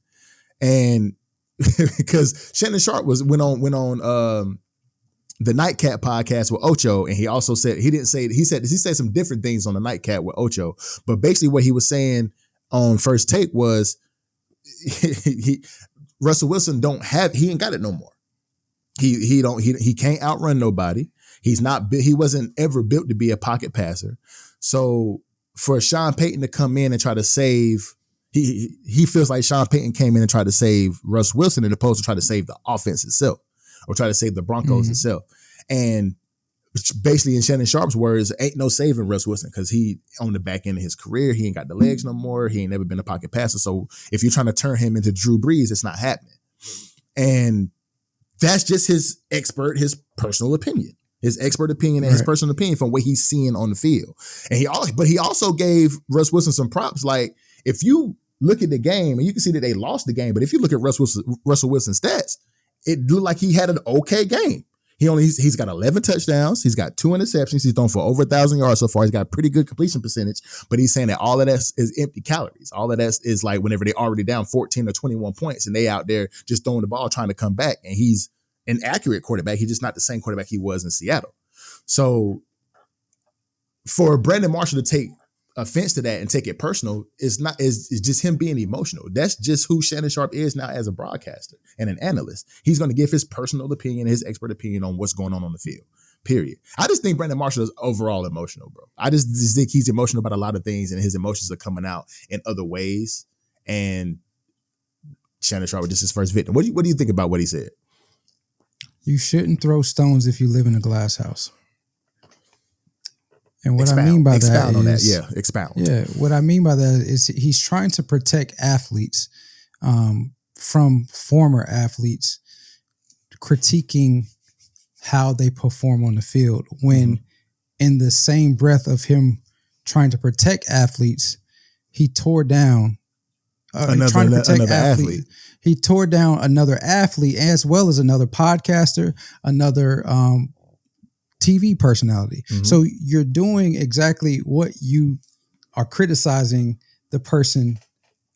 And because Shannon Sharp went on the Nightcap podcast with Ocho, and he also said he said some different things on the Nightcap with Ocho, but basically what he was saying on First Take was Russell Wilson he ain't got it no more. He can't outrun nobody. He wasn't ever built to be a pocket passer. So for Sean Payton to come in and try to save, he feels like Sean Payton came in and tried to save Russ Wilson as opposed to try to save the offense itself, or try to save the Broncos itself. And basically, in Shannon Sharp's words, ain't no saving Russ Wilson because he on the back end of his career, he ain't got the legs no more. He ain't never been a pocket passer. So if you're trying to turn him into Drew Brees, it's not happening. And that's just his personal opinion. His expert opinion and his personal opinion from what he's seeing on the field. And he also gave Russ Wilson some props. Like, if you look at the game, and you can see that they lost the game, but if you look at Russell Wilson's stats, it looked like he had an okay game. He's got 11 touchdowns. He's got 2 interceptions. He's thrown for over 1,000 yards so far. He's got a pretty good completion percentage, but he's saying that all of that is empty calories. All of that is like whenever they're already down 14 or 21 points and they out there just throwing the ball, trying to come back. And he's an accurate quarterback. He's just not the same quarterback he was in Seattle. So for Brandon Marshall to take offense to that and take it personal, it's just him being emotional. That's just who Shannon Sharp is now as a broadcaster and an analyst. He's going to give his personal opinion, his expert opinion on what's going on the field, period. I just think Brandon Marshall is overall emotional, bro. I just think he's emotional about a lot of things and his emotions are coming out in other ways. And Shannon Sharp was just his first victim. What do you think about what he said? You shouldn't throw stones if you live in a glass house. And what Expound. I mean by Expound that on is, that. Yeah, expound. Yeah, what I mean by that is he's trying to protect athletes from former athletes critiquing how they perform on the field when in the same breath of him trying to protect athletes, he tore down another athlete. He tore down another athlete as well as another podcaster, another TV personality. So you're doing exactly what you are criticizing the person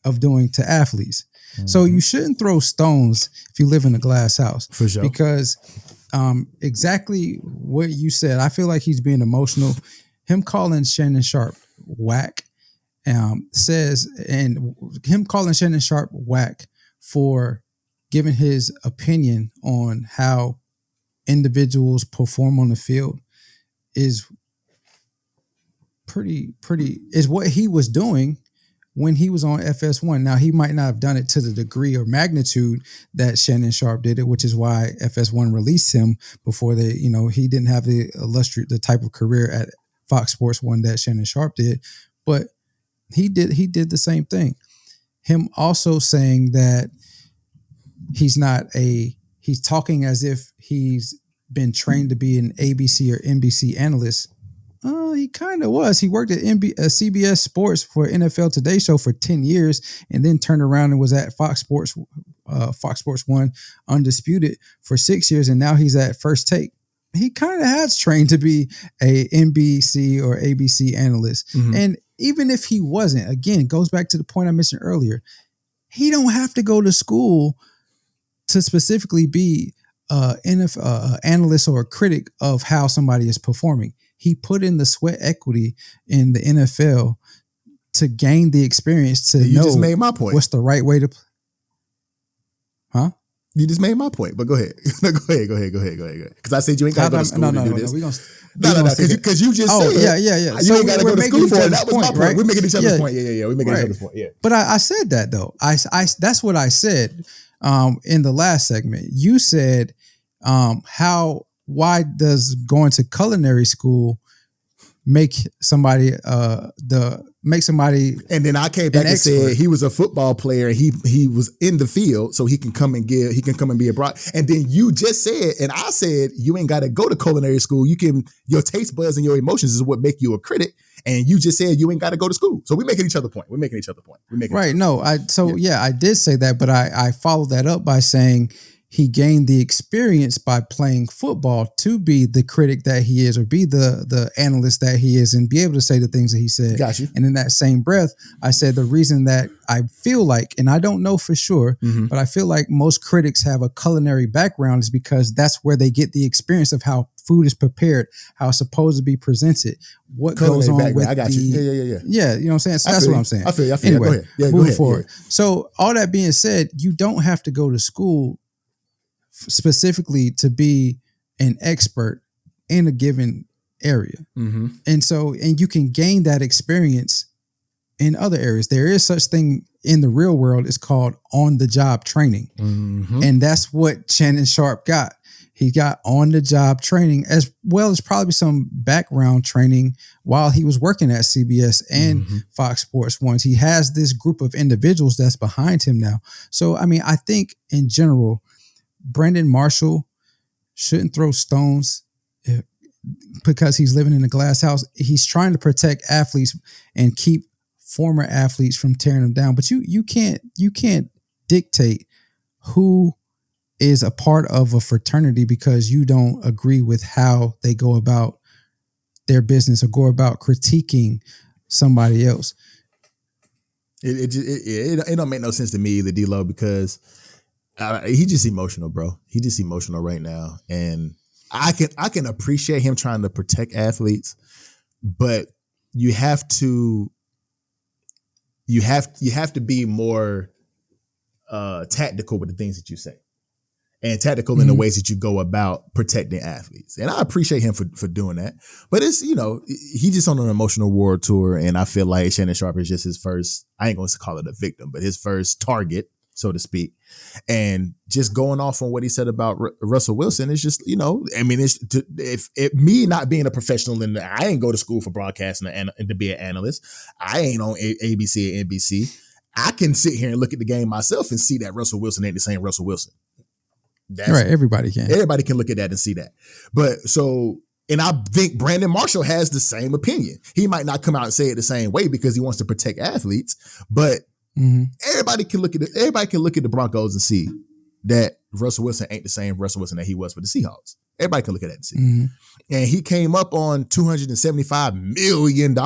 of doing to athletes. So you shouldn't throw stones if you live in a glass house. For sure. Because exactly what you said, I feel like he's being emotional. Him calling Shannon Sharp whack for giving his opinion on how individuals perform on the field is is what he was doing when he was on FS1. Now, he might not have done it to the degree or magnitude that Shannon Sharp did it, which is why FS1 released him before they, he didn't have the type of career at Fox Sports 1 that Shannon Sharp did, but he did the same thing. Him also saying that he's talking as if he's been trained to be an ABC or NBC analyst. He kind of was. He worked at CBS Sports for NFL Today Show for 10 years and then turned around and was at Fox Sports 1 Undisputed for 6 years. And now he's at First Take. He kind of has trained to be a NBC or ABC analyst. And even if he wasn't, again, goes back to the point I mentioned earlier, he don't have to go to school to specifically be analyst or a critic of how somebody is performing. He put in the sweat equity in the NFL to gain the experience to know. You just made my point. What's the right way to play. Huh? You just made my point, but go ahead. Go ahead. Because I said you ain't got to go to school to do this. No. Because you just said. Yeah. You ain't got to go to school for it. That was my point. Right? We're making each other's point. Yeah. We're making each other's point. Yeah. But I said that though. I that's what I said in the last segment. You said why does going to culinary school make somebody and then I came back and said he was a football player. He was in the field, so he can come and be a broad. And then you just said, and I said, you ain't got to go to culinary school. Your taste buds and your emotions is what make you a critic. And you just said you ain't got to go to school. So we're making each other point. I did say that, but I followed that up by saying he gained the experience by playing football to be the critic that he is, or be the analyst that he is, and be able to say the things that he said. Got you. And in that same breath, I said the reason that I feel like, and I don't know for sure, but I feel like most critics have a culinary background is because that's where they get the experience of how food is prepared, how it's supposed to be presented, what goes on with I got you. Yeah. Yeah, you know what I'm saying? So that's what I'm saying. I feel you. Anyway, go ahead. Yeah, moving forward. Yeah. So all that being said, you don't have to go to school specifically to be an expert in a given area. And you can gain that experience in other areas. There is such thing in the real world. It's called on-the-job training. And that's what Shannon Sharp got. He got on-the-job training as well as probably some background training while he was working at CBS and Fox Sports 1. He has this group of individuals that's behind him now. So, I mean, I think in general, Brandon Marshall shouldn't throw stones because he's living in a glass house. He's trying to protect athletes and keep former athletes from tearing them down. But you can't dictate who is a part of a fraternity because you don't agree with how they go about their business or go about critiquing somebody else. It don't make no sense to me either, D-Lo, because he just emotional, bro. He just emotional right now, and I can appreciate him trying to protect athletes, but you have to be more tactical with the things that you say, and tactical in the ways that you go about protecting athletes. And I appreciate him for doing that. But it's, he just on an emotional war tour, and I feel like Shannon Sharpe is just his first, I ain't going to call it a victim, but his first target, so to speak. And just going off on what he said about Russell Wilson is just, if me not being a professional I ain't go to school for broadcasting and to be an analyst. I ain't on ABC or NBC. I can sit here and look at the game myself and see that Russell Wilson ain't the same Russell Wilson. Right. Everybody can look at that and see that. And I think Brandon Marshall has the same opinion. He might not come out and say it the same way because he wants to protect athletes, but everybody can look at it. Everybody can look at the Broncos and see that Russell Wilson ain't the same Russell Wilson that he was for the Seahawks. Everybody can look at that and see. And he came up on $275 million,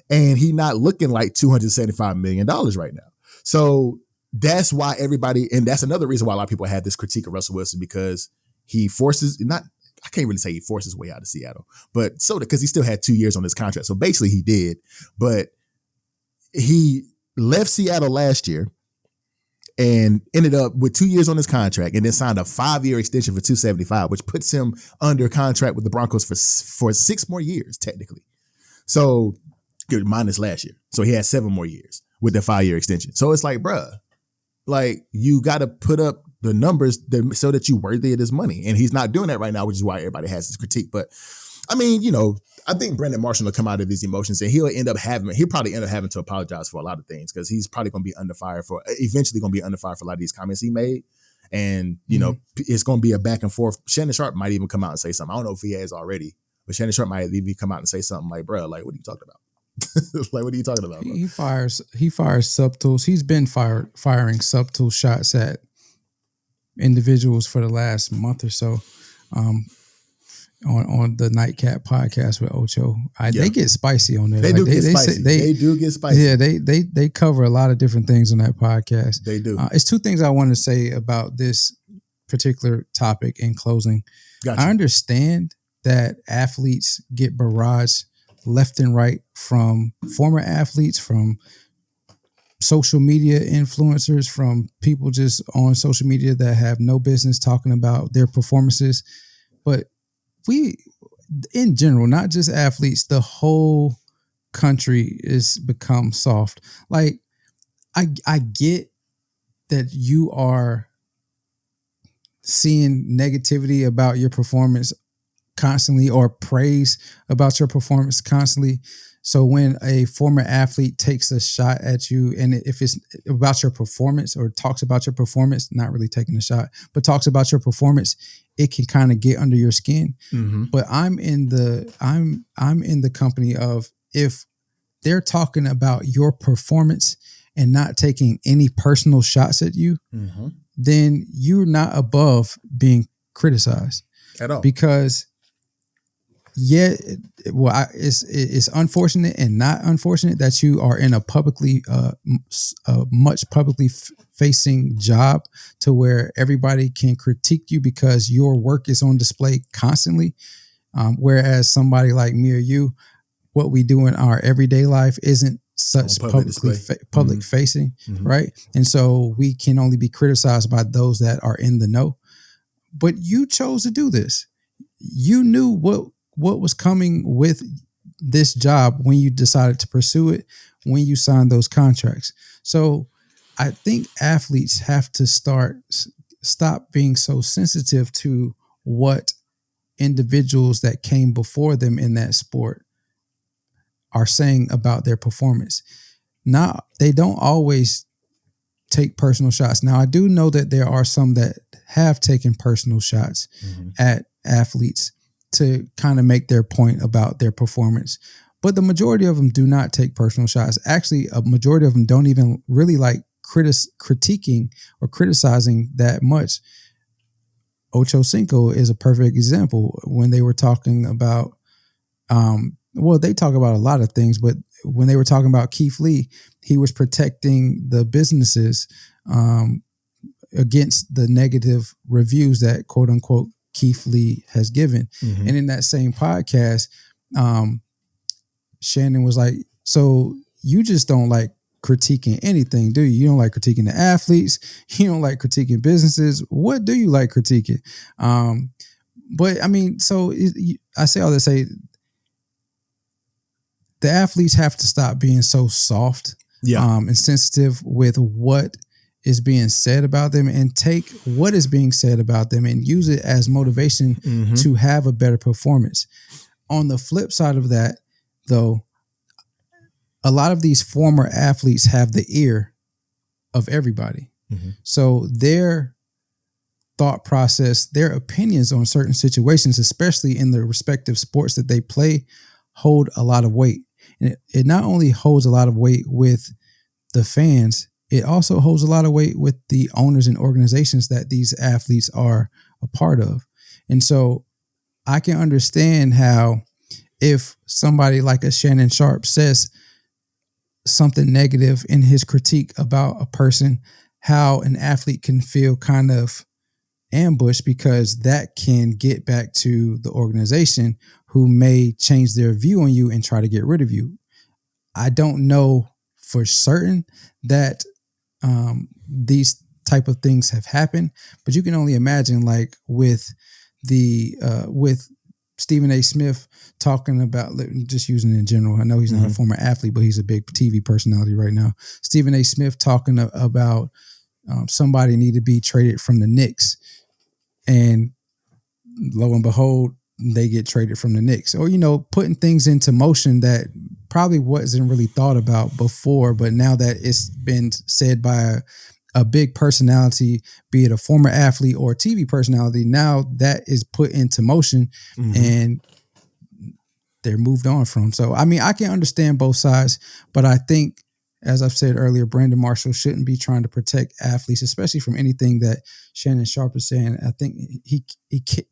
and he not looking like $275 million right now. So that's why everybody, and that's another reason why a lot of people have this critique of Russell Wilson, because he I can't really say he forced his way out of Seattle, but because he still had 2 years on his contract. So basically he did, but he left Seattle last year and ended up with 2 years on his contract, and then signed a 5-year extension for $275, which puts him under contract with the Broncos for 6 more years, technically. So minus last year. So he had 7 more years with the 5-year extension. So it's like, bruh, like, you got to put up the numbers so that you're worthy of this money. And he's not doing that right now, which is why everybody has this critique. But I mean, I think Brandon Marshall will come out of these emotions, and he'll probably end up having to apologize for a lot of things, because he's probably going to be eventually going to be under fire for a lot of these comments he made. And, it's going to be a back and forth. Shannon Sharpe might even come out and say something. I don't know if he has already, but Shannon Sharpe might even come out and say something like, bro, like, what are you talking about? Like, what are you talking about, bro? He fires subtles. He's been firing subtle shots at individuals for the last month or so. On the Nightcap podcast with Ocho, they get spicy on there. They do get spicy. They do get spicy. Yeah, they cover a lot of different things on that podcast. They do. It's 2 things I want to say about this particular topic in closing. Gotcha. I understand that athletes get barraged left and right from former athletes, from social media influencers, from people just on social media that have no business talking about their performances. But we, in general, not just athletes, the whole country is become soft. Like, I get that you are seeing negativity about your performance constantly, or praise about your performance constantly. So when a former athlete takes a shot at you, and if it's about your performance or talks about your performance, not really taking a shot, but talks about your performance, it can kind of get under your skin. But I'm in the company of, if they're talking about your performance and not taking any personal shots at you, then you're not above being criticized at all. Because it's unfortunate and not unfortunate that you are in a publicly, much publicly facing job, to where everybody can critique you because your work is on display constantly. Whereas somebody like me or you, what we do in our everyday life isn't such public facing, right? And so we can only be criticized by those that are in the know. But you chose to do this. You knew what was coming with this job when you decided to pursue it, when you signed those contracts. So I think athletes have to stop being so sensitive to what individuals that came before them in that sport are saying about their performance. Now, they don't always take personal shots. Now, I do know that there are some that have taken personal shots at athletes to kind of make their point about their performance. But the majority of them do not take personal shots. Actually, a majority of them don't even really like critiquing or criticizing that much. Ocho Cinco is a perfect example when they were talking about, they talk about a lot of things, but when they were talking about Keith Lee, he was protecting the businesses against the negative reviews that quote unquote Keith Lee has given. Mm-hmm. And in that same podcast, Shannon was like, so you just don't like critiquing anything, do you? You don't like critiquing the athletes. You don't like critiquing businesses. What do you like critiquing? But I mean, so I say all this, say the athletes have to stop being so soft and sensitive with what is being said about them, and take what is being said about them and use it as motivation to have a better performance. On the flip side of that, though, a lot of these former athletes have the ear of everybody. Mm-hmm. So their thought process, their opinions on certain situations, especially in the respective sports that they play, hold a lot of weight. And it not only holds a lot of weight with the fans, it also holds a lot of weight with the owners and organizations that these athletes are a part of. And so I can understand how, if somebody like a Shannon Sharpe says something negative in his critique about a person, how an athlete can feel kind of ambushed, because that can get back to the organization, who may change their view on you and try to get rid of you. I don't know for certain that these type of things have happened, but you can only imagine, like with Stephen A. Smith talking about, just using it in general. I know he's not a former athlete, but he's a big TV personality right now. Stephen A. Smith talking about somebody need to be traded from the Knicks, and lo and behold, they get traded from the Knicks. Or, putting things into motion that probably wasn't really thought about before, but now that it's been said by a big personality, be it a former athlete or a TV personality, now that is put into motion and they're moved on from. So, I mean, I can understand both sides, but I think, as I've said earlier, Brandon Marshall shouldn't be trying to protect athletes, especially from anything that Shannon Sharpe is saying. I think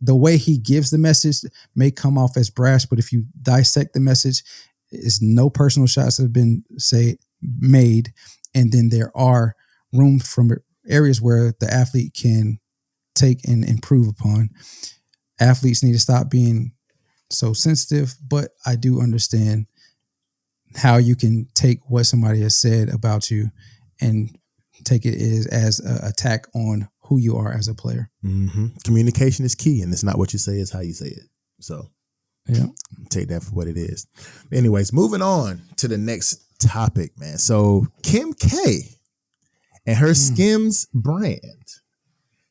the way he gives the message may come off as brash, but if you dissect the message, it's no personal shots have been made, and then there are rooms from areas where the athlete can take and improve upon. Athletes need to stop being so sensitive, but I do understand how you can take what somebody has said about you and take it as an attack on who you are as a player. Mm-hmm. Communication is key, and it's not what you say, it's how you say it. So take that for what it is. Anyways, moving on to the next topic, man. So Kim K and her Skims brand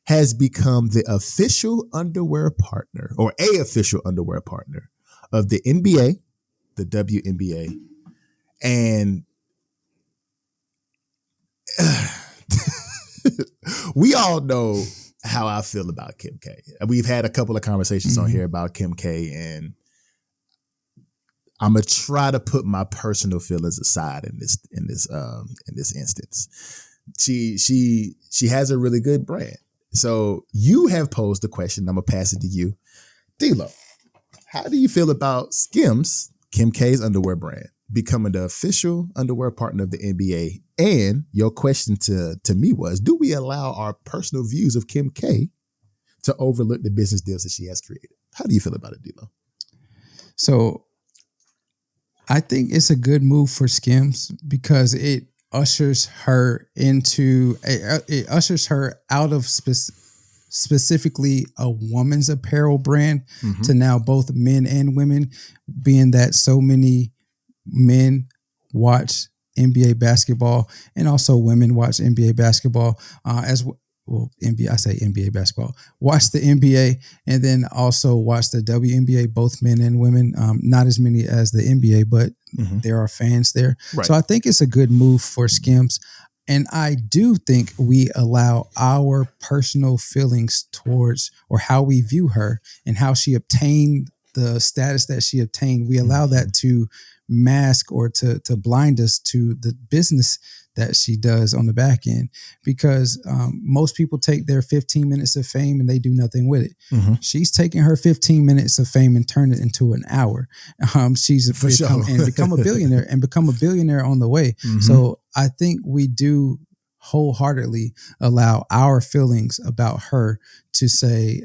has become the official underwear partner, or a official underwear partner of the NBA, the WNBA, and we all know how I feel about Kim K. We've had a couple of conversations on here about Kim K, and I'm gonna try to put my personal feelings aside in this instance. She has a really good brand. So you have posed the question. I'm gonna pass it to you, D-Lo. How do you feel about Skims, Kim K's underwear brand, becoming the official underwear partner of the NBA? And your question to me was, do we allow our personal views of Kim K to overlook the business deals that she has created? How do you feel about it, D-Lo? So I think it's a good move for Skims, because it ushers her out of specifically a woman's apparel brand to now both men and women, being that so many men watch NBA basketball and also women watch NBA basketball NBA, I say NBA basketball, watch the NBA and then also watch the WNBA, both men and women. Not as many as the NBA, but there are fans there. Right. So I think it's a good move for Skims. And I do think we allow our personal feelings towards, or how we view her and how she obtained the status that she obtained. We allow that to mask or to blind us to the business that she does on the back end, because most people take their 15 minutes of fame and they do nothing with it. Mm-hmm. She's taking her 15 minutes of fame and turned it into an hour. She's become a billionaire and become a billionaire on the way. Mm-hmm. So I think we do wholeheartedly allow our feelings about her to say,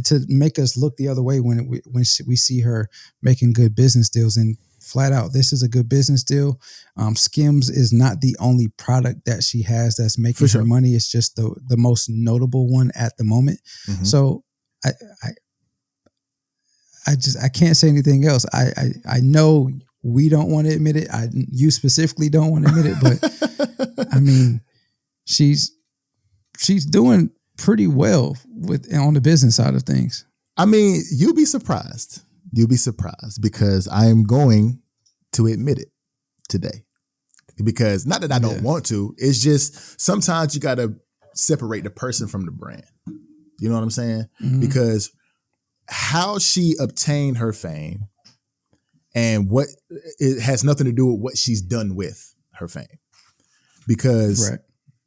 to make us look the other way when we see her making good business deals. And flat out, this is a good business deal. Skims is not the only product that she has that's making her money. It's just the most notable one at the moment. Mm-hmm. So I can't say anything else. I know we don't want to admit it. You specifically don't want to admit it, but I mean, she's doing pretty well on the business side of things. I mean, you'll be surprised. You'll be surprised because I am going to admit it today. Because not that I don't want to, it's just sometimes you got to separate the person from the brand. You know what I'm saying? Mm-hmm. Because how she obtained her fame and what it has nothing to do with what she's done with her fame. Because,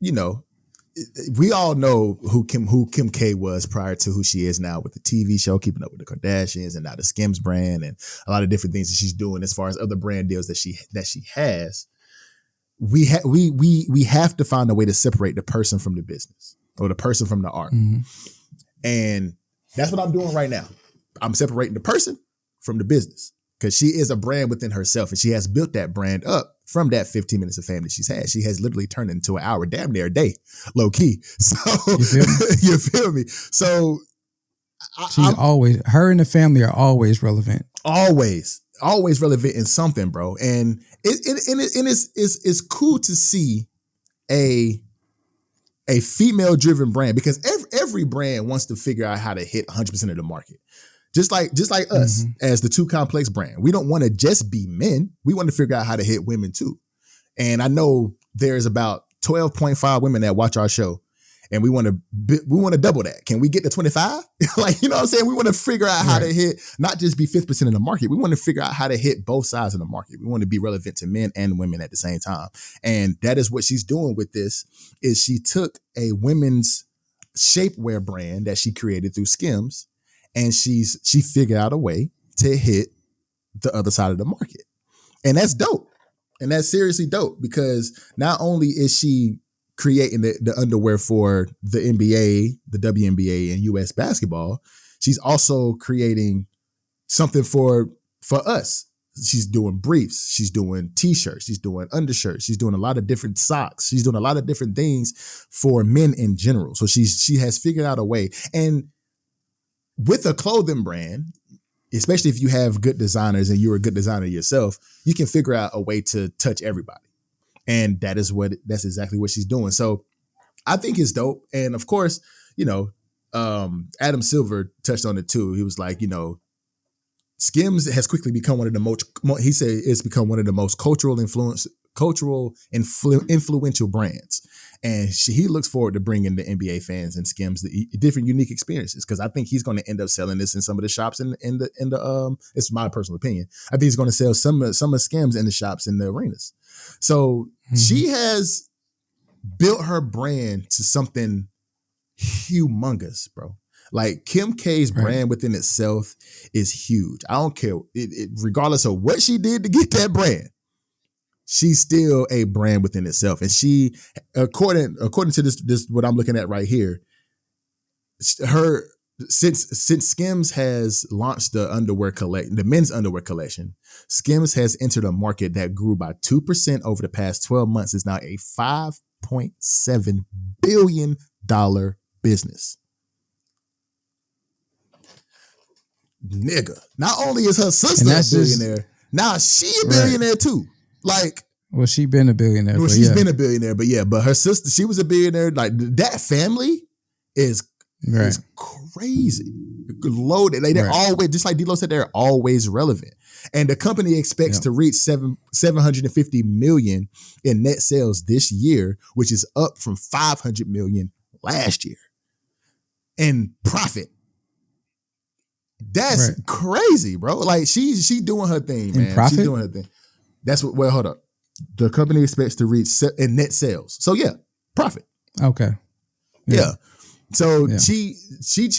you know, we all know who Kim K was prior to who she is now with the TV show Keeping Up with the Kardashians and now the Skims brand and a lot of different things that she's doing as far as other brand deals that she has. We have to find a way to separate the person from the business or the person from the art. Mm-hmm. And that's what I'm doing right now. I'm separating the person from the business because she is a brand within herself and she has built that brand up from that 15 minutes of fame that she's had. She has literally turned it into an hour, damn near a day, low key. So you feel me? So her and the family are always relevant. Always relevant in something, bro. And it's cool to see a female driven brand because every brand wants to figure out how to hit 100% of the market. Just like us as the Too Complex brand. We don't want to just be men. We want to figure out how to hit women too. And I know there's about 12.5 women that watch our show and we want to double that. Can we get to 25? Like, you know what I'm saying? We want to figure out how to hit, not just be 5% of the market. We want to figure out how to hit both sides of the market. We want to be relevant to men and women at the same time. And that is what she's doing with this is she took a women's shapewear brand that she created through Skims and she figured out a way to hit the other side of the market. And that's dope. And that's seriously dope because not only is she creating the underwear for the NBA, the WNBA, and US basketball, she's also creating something for us. She's doing briefs. She's doing t-shirts. She's doing undershirts. She's doing a lot of different socks. She's doing a lot of different things for men in general. So she has figured out a way. And with a clothing brand, especially if you have good designers and you're a good designer yourself, you can figure out a way to touch everybody. And that's exactly what she's doing. So I think it's dope. And of course, you know, Adam Silver touched on it too. He was like, you know, Skims has quickly become one of the most, he said it's become one of the most influential brands. And he looks forward to bringing the NBA fans and Skims the different unique experiences because I think he's going to end up selling this in some of the shops in the it's my personal opinion. I think he's going to sell some of Skims in the shops in the arenas. So she has built her brand to something humongous, bro. Like Kim K's brand within itself is huge. I don't care, regardless of what she did to get that brand. She's still a brand within itself. And she, according to this what I'm looking at right here, since Skims has launched the men's underwear collection, Skims has entered a market that grew by 2% over the past 12 months. Is now a $5.7 billion business. Nigga. Not only is her sister a billionaire, now she a billionaire too. Like, well, she been a billionaire. Well, she's been a billionaire, but her sister, she was a billionaire. Like that family is crazy, loaded. Like they're always, just like D-Lo said, they're always relevant. And the company expects to reach $750 million in net sales this year, which is up from $500 million last year in profit. That's Right. crazy, bro. Like she doing her thing, In man. She profit? doing her thing. That's what. Well, hold up. The company expects to reach in net sales. So yeah, profit. Okay. Yeah. So Yeah. she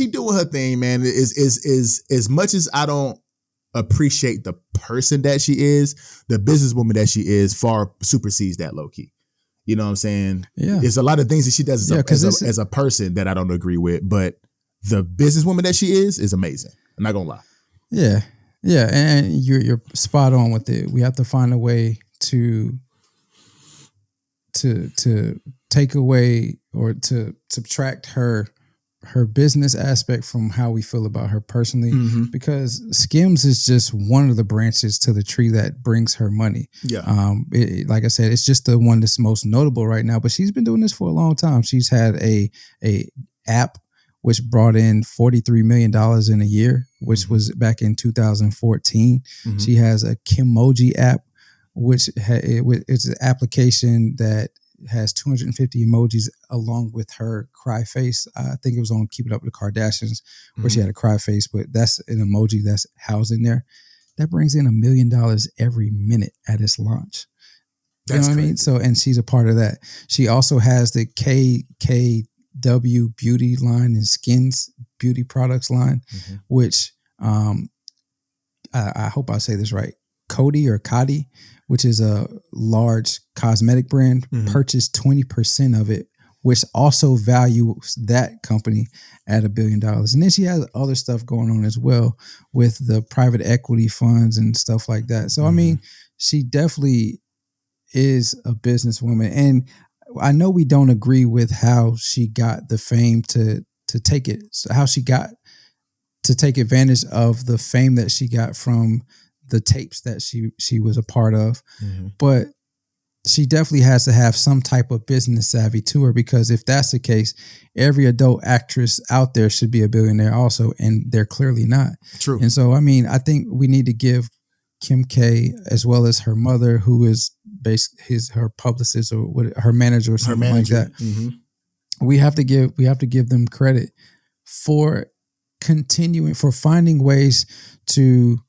doing her thing, man. Is as much as I don't appreciate the person that she is, the businesswoman that she is far supersedes that low key. You know what I'm saying? Yeah. It's a lot of things that she does as a person that I don't agree with, but the businesswoman that she is amazing. I'm not gonna lie. Yeah. Yeah. And you're spot on with it. We have to find a way to take away or to subtract her business aspect from how we feel about her personally, because Skims is just one of the branches to the tree that brings her money. Yeah. Like I said, it's just the one that's most notable right now, but she's been doing this for a long time. She's had a app which brought in $43 million in a year, which was back in 2014. She has a Kimoji app, which it's an application that has 250 emojis along with her cry face. I think it was on Keep It Up with the Kardashians where she had a cry face, but that's an emoji that's housed in there. That brings in $1 million every minute at its launch. You know what I mean? So, and she's a part of that. She also has the KKW beauty line and Skims beauty products line, which I hope I say this right. Coty, which is a large cosmetic brand, purchased 20% of it, which also values that company at $1 billion. And then she has other stuff going on as well with the private equity funds and stuff like that. So, I mean, she definitely is a businesswoman. And I know we don't agree with how she got the fame to take it, how she got to take advantage of the fame that she got from the tapes that she was a part of. But she definitely has to have some type of business savvy to her, because if that's the case, every adult actress out there should be a billionaire also, and they're clearly not. True. And so, I mean, I think we need to give Kim K, as well as her mother, who is her publicist or her manager or something like that. We have to give them credit for finding ways to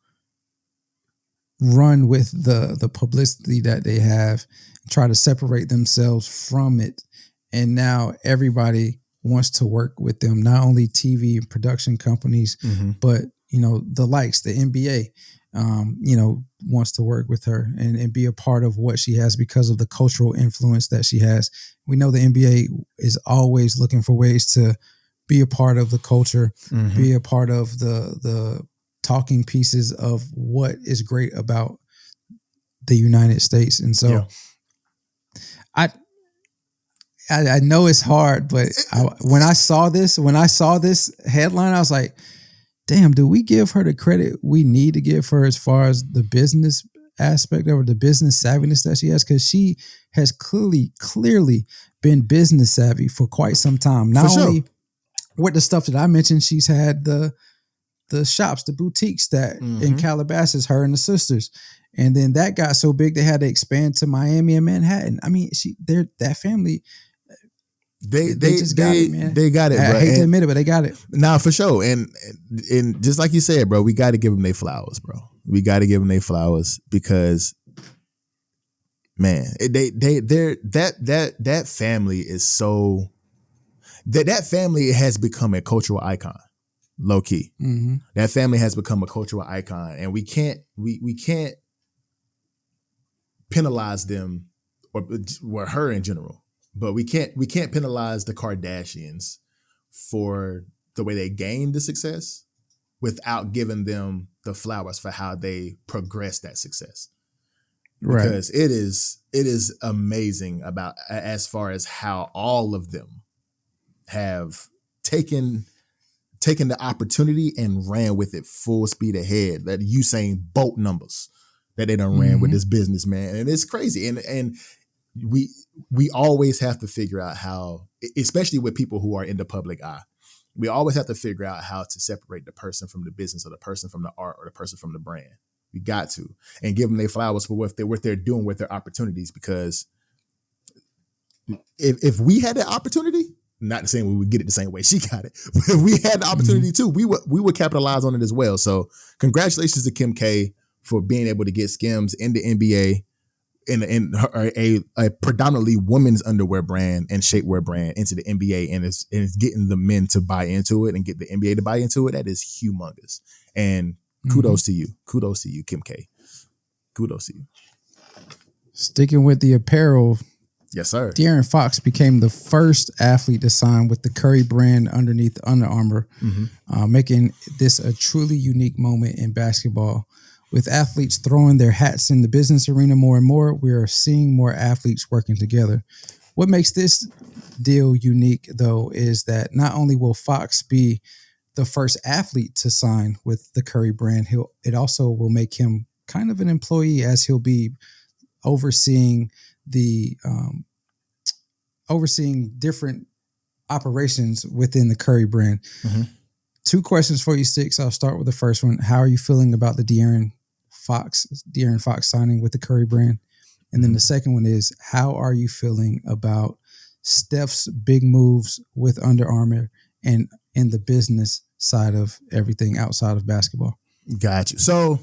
run with the publicity that they have, try to separate themselves from it. And now everybody wants to work with them, not only TV and production companies, but, the likes, the NBA, wants to work with her and be a part of what she has because of the cultural influence that she has. We know the NBA is always looking for ways to be a part of the culture, be a part of the talking pieces of what is great about the United States. And so I know it's hard, but when I saw this headline, I was like, damn, do we give her the credit we need to give her as far as the business aspect of her, the business savviness that she has? Because she has clearly been business savvy for quite some time. Not only with the stuff that I mentioned, she's had the shops, the boutiques that in Calabasas, her and the sisters. And then that got so big, they had to expand to Miami and Manhattan. I mean, that family, they just got it, man. They got it, bro. I hate to admit it, but they got it. Nah, for sure. And just like you said, bro, we got to give them their flowers, bro. We got to give them their flowers because, man, that family is so that family has become a cultural icon, low key. That family has become a cultural icon, and we can't penalize them or her in general. But we can't penalize the Kardashians for the way they gained the success without giving them the flowers for how they progressed that success. Right. Because it is amazing about as far as how all of them have taken the opportunity and ran with it full speed ahead. That Usain Bolt numbers that they done ran with this business, man. And it's crazy. And we always have to figure out how, especially with people who are in the public eye, we always have to figure out how to separate the person from the business or the person from the art or the person from the brand. We got to, and give them their flowers for what they're doing with their opportunities. Because if we had that opportunity, Not the same way we get it the same way she got it, but we had the opportunity too. We would capitalize on it as well. So congratulations to Kim K for being able to get Skims in the NBA in a predominantly women's underwear brand and shapewear brand into the NBA, and it's getting the men to buy into it and get the NBA to buy into it. That is humongous. And kudos to you. Kudos to you, Kim K. Kudos to you. Sticking with the apparel. Yes, sir. De'Aaron Fox became the first athlete to sign with the Curry brand underneath Under Armour, making this a truly unique moment in basketball. With athletes throwing their hats in the business arena more and more, we are seeing more athletes working together. What makes this deal unique, though, is that not only will Fox be the first athlete to sign with the Curry brand, it also will make him kind of an employee, as he'll be overseeing different operations within the Curry brand. 2 questions for you, Six. I'll start with the first one. How are you feeling about the De'Aaron Fox signing with the Curry brand? And then the second one is, how are you feeling about Steph's big moves with Under Armour and in the business side of everything outside of basketball? Got you. So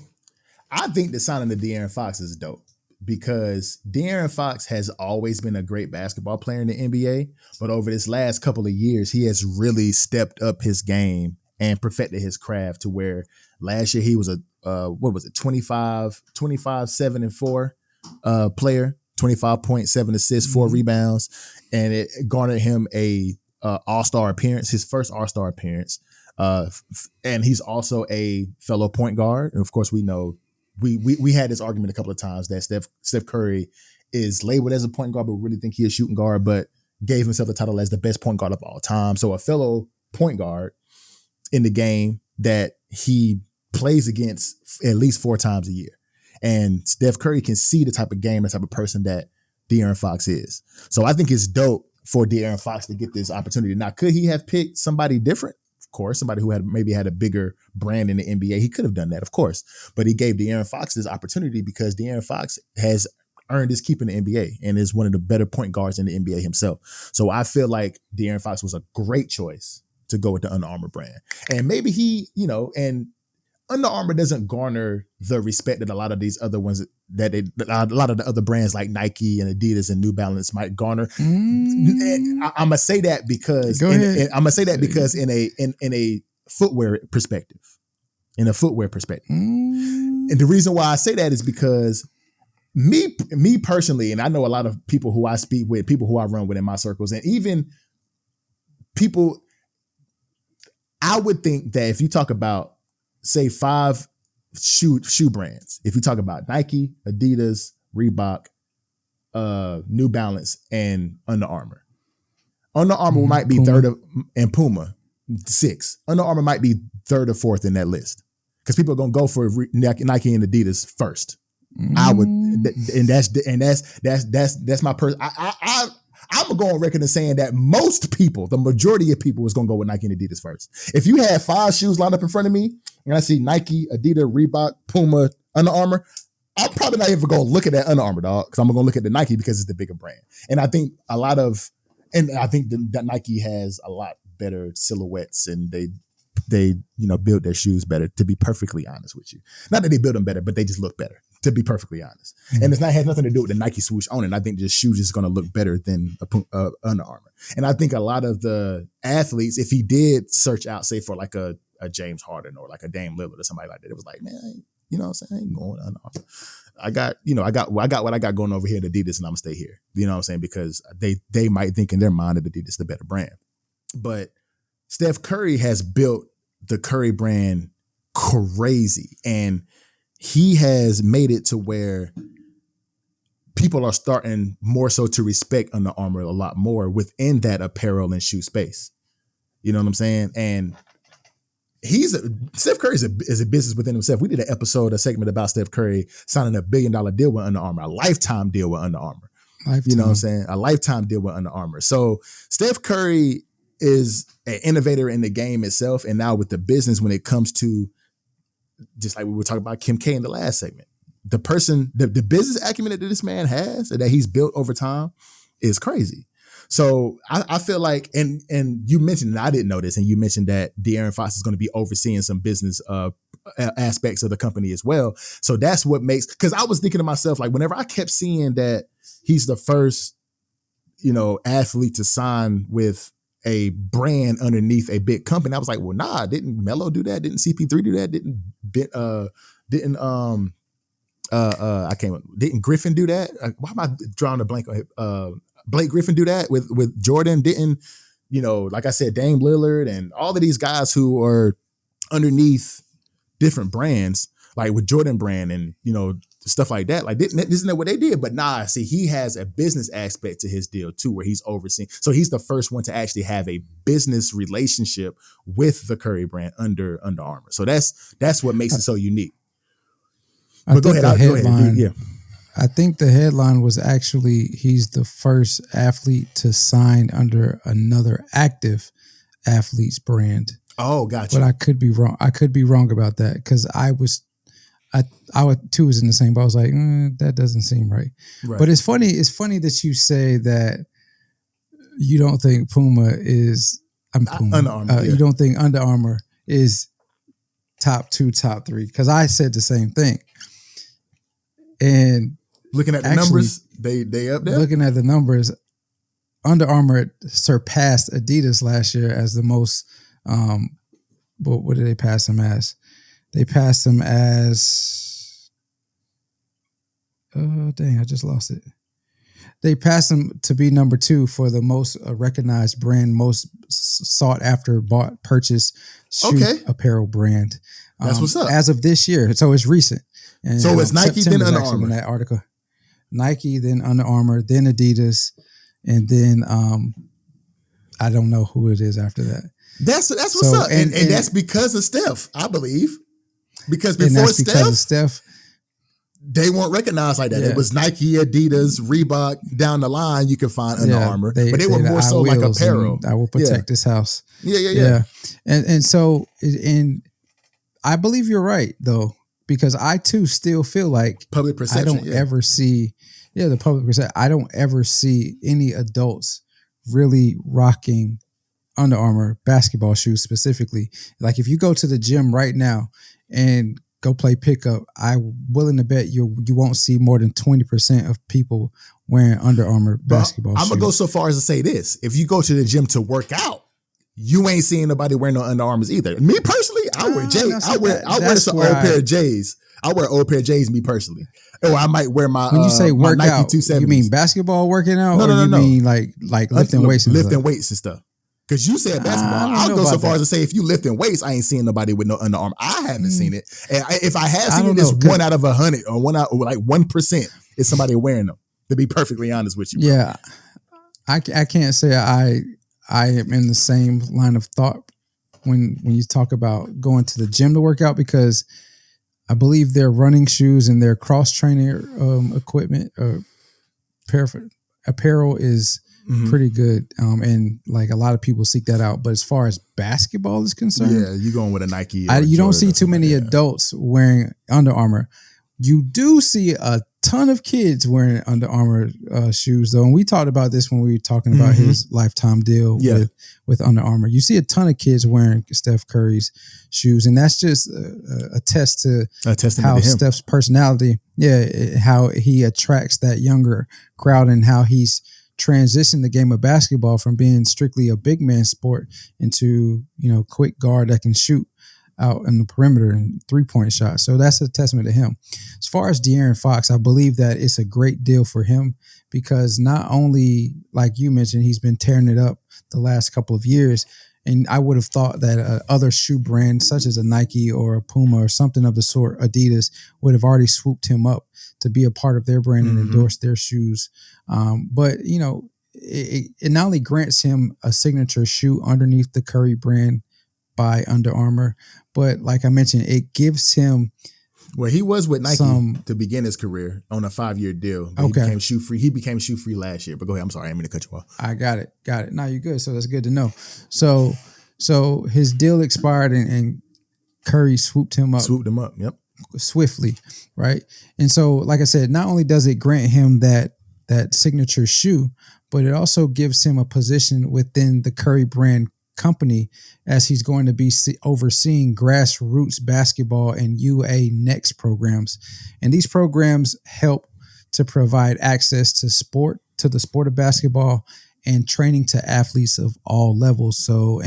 I think the signing of De'Aaron Fox is dope, because De'Aaron Fox has always been a great basketball player in the NBA, but over this last couple of years, he has really stepped up his game and perfected his craft to where last year he was a 25, 7 and 4 player, 25.7 assists, 4 rebounds, and it garnered him a all-star appearance, his first all-star appearance. And he's also a fellow point guard. And of course, we know we had this argument a couple of times that Steph Curry is labeled as a point guard, but we really think he is shooting guard, but gave himself the title as the best point guard of all time. So a fellow point guard in the game that he plays against at least 4 times a year. And Steph Curry can see the type of game, the type of person that De'Aaron Fox is. So I think it's dope for De'Aaron Fox to get this opportunity. Now, could he have picked somebody different? Of course, somebody who maybe had a bigger brand in the NBA. He could have done that, of course. But he gave De'Aaron Fox this opportunity because De'Aaron Fox has earned his keep in the NBA and is one of the better point guards in the NBA himself. So I feel like De'Aaron Fox was a great choice to go with the Under Armour brand. And maybe he, and Under Armour doesn't garner the respect that a lot of these other ones that a lot of the other brands like Nike and Adidas and New Balance might garner. And I'm gonna say that because in a footwear perspective, and the reason why I say that is because me personally, and I know a lot of people who I speak with, people who I run with in my circles, and even people, I would think that if you talk about, say, 5 shoe brands, if you talk about Nike, Adidas, Reebok, New Balance, and Under Armour. Under Armour might be Puma. third of, and Puma, 6. Under Armour might be 3rd or 4th in that list because people are gonna go for Nike and Adidas first. I would, and that's my person. I'm gonna go on record as saying that most people, the majority of people, is gonna go with Nike and Adidas first. If you had 5 shoes lined up in front of me and I see Nike, Adidas, Reebok, Puma, Under Armour, I'm probably not even gonna look at that Under Armour, dog, because I'm gonna look at the Nike because it's the bigger brand. And I think that Nike has a lot better silhouettes, and they build their shoes better, to be perfectly honest with you. Not that they build them better, but they just look better, to be perfectly honest. And has nothing to do with the Nike swoosh on it. I think the shoes is going to look better than Under Armour. And I think a lot of the athletes, if he did search out, say, for like a James Harden or like a Dame Lillard or somebody like that, it was like, man, you know what I'm saying? I ain't going to Under Armour. I got what I got going over here at Adidas, and I'm gonna stay here. You know what I'm saying? Because they might think in their mind that Adidas is the better brand. But Steph Curry has built the Curry brand crazy, and he has made it to where people are starting more so to respect Under Armour a lot more within that apparel and shoe space. You know what I'm saying? And Steph Curry is a business within himself. We did a segment about Steph Curry signing a $1 billion deal with Under Armour, a lifetime deal with Under Armour. You know what I'm saying? A lifetime deal with Under Armour. So Steph Curry is an innovator in the game itself, and now with the business, when it comes to, just like we were talking about Kim K in the last segment, the business acumen that this man has, that he's built over time, is crazy. So I feel like, and you mentioned, and I didn't know this, and you mentioned that De'Aaron Fox is going to be overseeing some business aspects of the company as well. So that's what makes, because I was thinking to myself, like, whenever I kept seeing that he's the first, athlete to sign with a brand underneath a big company, I was like, well, nah, didn't Melo do that? Didn't CP3 do that? Didn't Griffin do that? Why am I drawing a blank on Blake Griffin do that with Jordan? Didn't, like I said, Dame Lillard and all of these guys who are underneath different brands, like with Jordan brand and, stuff like that. Like, isn't that what they did? But nah, see, he has a business aspect to his deal too, where he's overseeing. So he's the first one to actually have a business relationship with the Curry brand under Under Armour. So that's what makes it so unique. But go ahead. Yeah. I think the headline was actually he's the first athlete to sign under another active athlete's brand. Oh, gotcha. But I could be wrong. I could be wrong about that because I too was in the same boat. I was like, that doesn't seem right. But it's funny. It's funny that you say that you don't think Puma is. Under Armour. Yeah. You don't think Under Armour is top 2, top 3 because I said the same thing. And looking at the numbers, they up there. Looking at the numbers, Under Armour surpassed Adidas last year as the most. What did they pass him as? They passed him as. Oh dang! I just lost it. They passed him to be number 2 for the most recognized brand, most sought after, bought, purchased shoe apparel brand. That's what's up. As of this year, so it's recent. And, so it's Nike, then Under Armour. In that article, Nike, then Under Armour, then Adidas, and then I don't know who it is after that. That's what's up, and that's because of Steph, I believe. Because before Steph, they weren't recognized like that. Yeah. It was Nike, Adidas, Reebok. Down the line, you can find Under Armour, but they were more so like apparel. I will protect this house. Yeah. And so, I believe you're right though. Because I too still feel like public perception. I don't ever see, the public perception. I don't ever see any adults really rocking Under Armour basketball shoes specifically. Like if you go to the gym right now and go play pickup, I'm willing to bet you won't see more than 20% of people wearing Under Armour basketball shoes. I'm gonna go so far as to say this: if you go to the gym to work out, you ain't seeing nobody wearing no Under Armours either. Me personally, I wear J's. I wear some old pair of J's. I wear old pair of J's, me personally. Or I might wear my when you say workout, Nike 270s. You mean basketball working out? No. You mean like lifting weights and lifting weights and stuff. Because you said basketball. I'll go so far as to say if you lifting weights, I ain't seeing nobody with no Under Armour. I haven't seen it. And if I have seen it, it's 1 out of 100 or 1% is somebody wearing them. To be perfectly honest with you. Bro. Yeah. I can't say I am in the same line of thought when you talk about going to the gym to work out because I believe their running shoes and their cross-training equipment, apparel is pretty good. And like a lot of people seek that out. But as far as basketball is concerned, you're going with a Nike. You don't see too many adults wearing Under Armour. You do see a ton of kids wearing Under Armour shoes, though. And we talked about this when we were talking about his lifetime deal with Under Armour. You see a ton of kids wearing Steph Curry's shoes. And that's just a test to how Steph's personality, how he attracts that younger crowd and how he's transitioned the game of basketball from being strictly a big man sport into, quick guard that can shoot out in the perimeter and 3-point shot. So that's a testament to him. As far as De'Aaron Fox, I believe that it's a great deal for him because not only, like you mentioned, he's been tearing it up the last couple of years. And I would have thought that other shoe brands such as a Nike or a Puma or something of the sort, Adidas, would have already swooped him up to be a part of their brand and endorse their shoes. But, it not only grants him a signature shoe underneath the Curry brand by Under Armour, but like I mentioned, it gives him. Well, he was with Nike to begin his career on a 5-year deal. But he became shoe free. He became shoe free last year. But go ahead. I'm sorry. I didn't mean to cut you off. I got it. No, you're good. So that's good to know. So his deal expired and Curry swooped him up. Yep. Swiftly, right? And so, like I said, not only does it grant him that that signature shoe, but it also gives him a position within the Curry brand company, as he's going to be overseeing grassroots basketball and UA Next programs. And these programs help to provide access to the sport of basketball and training to athletes of all levels. So,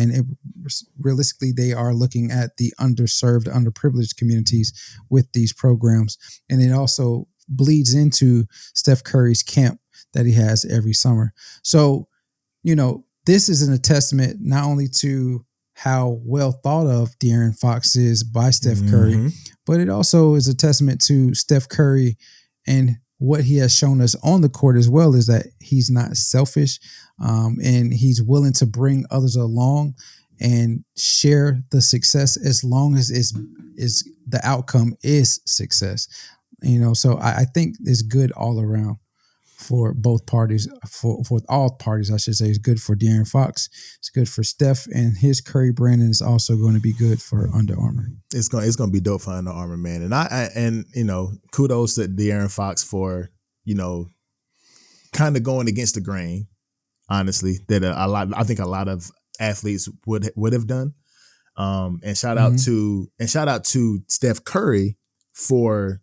realistically, they are looking at the underserved, underprivileged communities with these programs. And it also bleeds into Steph Curry's camp that he has every summer. So, this is a testament not only to how well thought of De'Aaron Fox is by Steph Curry, but it also is a testament to Steph Curry and what he has shown us on the court as well, is that he's not selfish, and he's willing to bring others along and share the success as long as is the outcome is success. So I think it's good all around for both parties, for all parties, I should say. It's good for De'Aaron Fox. It's good for Steph and his Curry brand, and it's also going to be good for Under Armour. It's going to be dope for Under Armour, man. And kudos to De'Aaron Fox for, kind of going against the grain, honestly, that I think a lot of athletes would have done. And shout out to Steph Curry for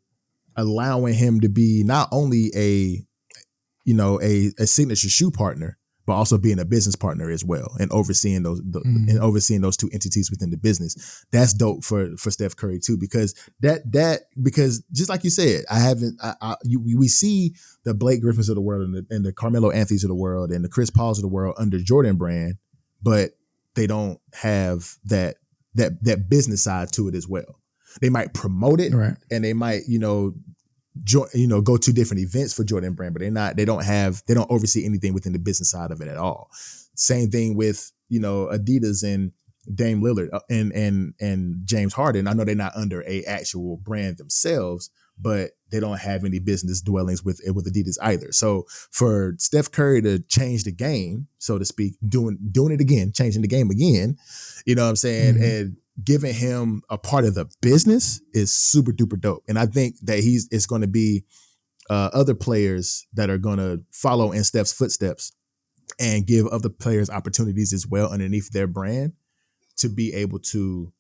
allowing him to be not only a signature shoe partner, but also being a business partner as well, and overseeing those two entities within the business. That's dope for Steph Curry too, because because just like you said, we see the Blake Griffins of the world and the Carmelo Anthonys of the world and the Chris Pauls of the world under Jordan Brand, but they don't have that business side to it as well. They might promote it, right, and they might go to different events for Jordan Brand, but they don't oversee anything within the business side of it at all. Same thing with, Adidas and Dame Lillard and James Harden. I know they're not under a actual brand themselves, but they don't have any business dwellings with Adidas either. So for Steph Curry to change the game, so to speak, doing it again, changing the game again, you know what I'm saying? And giving him a part of the business is super duper dope. And I think that it's going to be other players that are going to follow in Steph's footsteps and give other players opportunities as well underneath their brand to be able to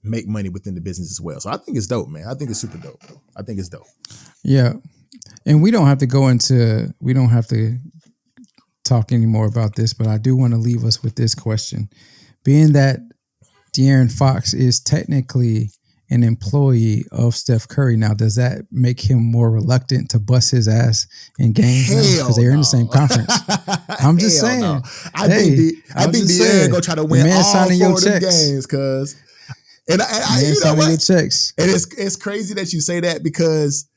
make money within the business as well. So I think it's dope, man. I think it's super dope. I think it's dope. Yeah. And we don't have to talk anymore about this, but I do want to leave us with this question. Being that De'Aaron Fox is technically an employee of Steph Curry now, does that make him more reluctant to bust his ass in games because they're in the same conference? I'm just saying. No. I think De'Aaron gonna try to win all 4 of the games, cuz. And your checks. And it's crazy that you say that, because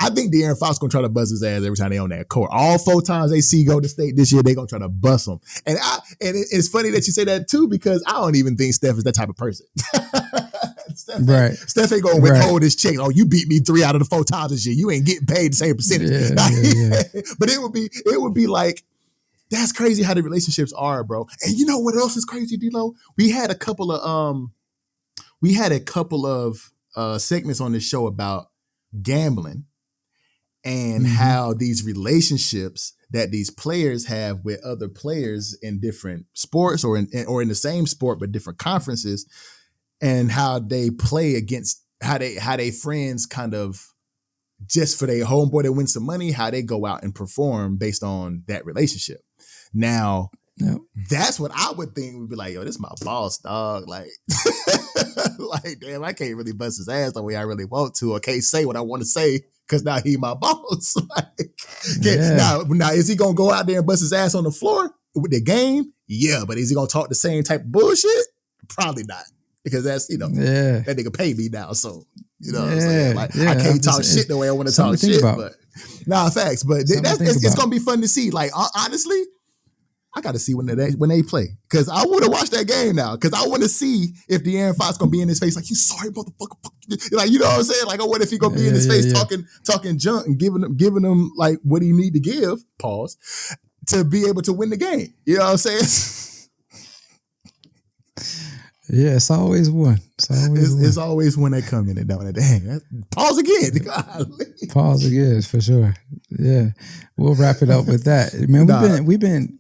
I think De'Aaron Fox gonna try to bust his ass every time they on that court. All 4 times they see Golden State this year, they gonna try to bust him. And it's funny that you say that too, because I don't even think Steph is that type of person. Steph ain't gonna withhold his check. Oh, you beat me 3 out of the 4 times this year. You ain't getting paid the same percentage. Yeah. But it would be like, that's crazy how the relationships are, bro. And you know what else is crazy, D-Lo? We had a couple of segments on this show about gambling and how these relationships that these players have with other players in different sports or in the same sport but different conferences, and how they play against how they friends kind of, just for their homeboy to win some money, how they go out and perform based on that relationship. Now, that's what I would think would be like, yo, this is my boss, dog. Like, like, damn, I can't really bust his ass the way I really want to, or can't say what I want to say because now he my boss. Now, is he going to go out there and bust his ass on the floor with the game? Yeah, but is he going to talk the same type of bullshit? Probably not. Because that's, that nigga pay me now. So, you know what I'm saying? Like, I can't talk shit the way I want to talk shit. But facts. But it's going to be fun to see. Like, honestly, I got to see when they play. Because I want to watch that game now. Because I want to see if De'Aaron Fox going to be in his face like, you sorry, motherfucker. Like, you know what I'm saying? Like, I wonder if he going to be in his face talking junk and giving him like what he need to give, pause, to be able to win the game. You know what I'm saying? Yeah, it's always one. It's always when they come in and down. Dang, pause again. Pause again, for sure. Yeah, we'll wrap it up with that. Man, we've been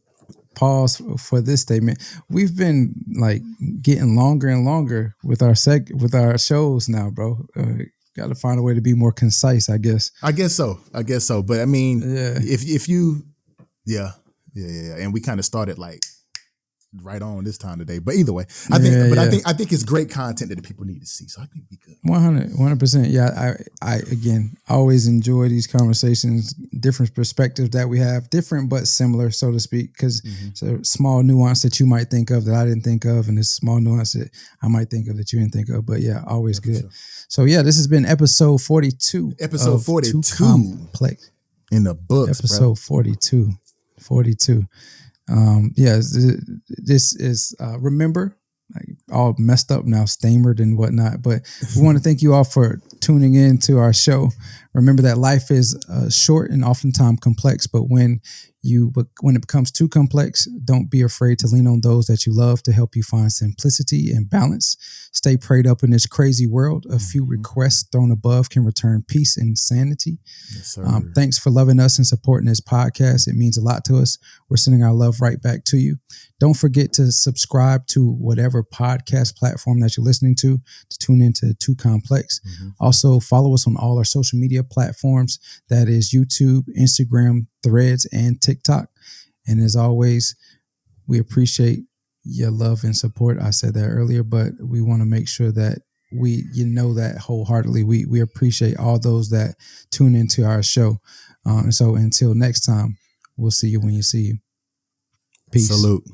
pause for this statement. We've been like getting longer and longer with our shows now, bro. Got to find a way to be more concise, I guess. I guess so. But I mean, Yeah. if you, yeah. And we kind of started like right on this time today. But either way, I think it's great content that the people need to see. So I think we good. 100%. Yeah, I again always enjoy these conversations, different perspectives that we have, different but similar, so to speak, because it's a small nuance that you might think of that I didn't think of, and this small nuance that I might think of that you didn't think of. But yeah, always good. Sure. So yeah, this has been episode 42. Episode 42. Too Complex. In the books, episode 42. 42. This is remember, all messed up now, stammered and whatnot, but we want to thank you all for tuning in to our show. Remember that life is short and oftentimes complex, but when it becomes too complex, don't be afraid to lean on those that you love to help you find simplicity and balance. Stay prayed up in this crazy world. A few requests thrown above can return peace and sanity. Yes, sir. Thanks for loving us and supporting this podcast. It means a lot to us. We're sending our love right back to you. Don't forget to subscribe to whatever podcast platform that you're listening to tune into Too Complex. Also, follow us on all our social media platforms. That is YouTube, Instagram, Threads, and TikTok. And as always, we appreciate your love and support. I said that earlier, but we want to make sure that you know that wholeheartedly. We appreciate all those that tune into our show. And so until next time, we'll see you when you see you. Peace. Salute.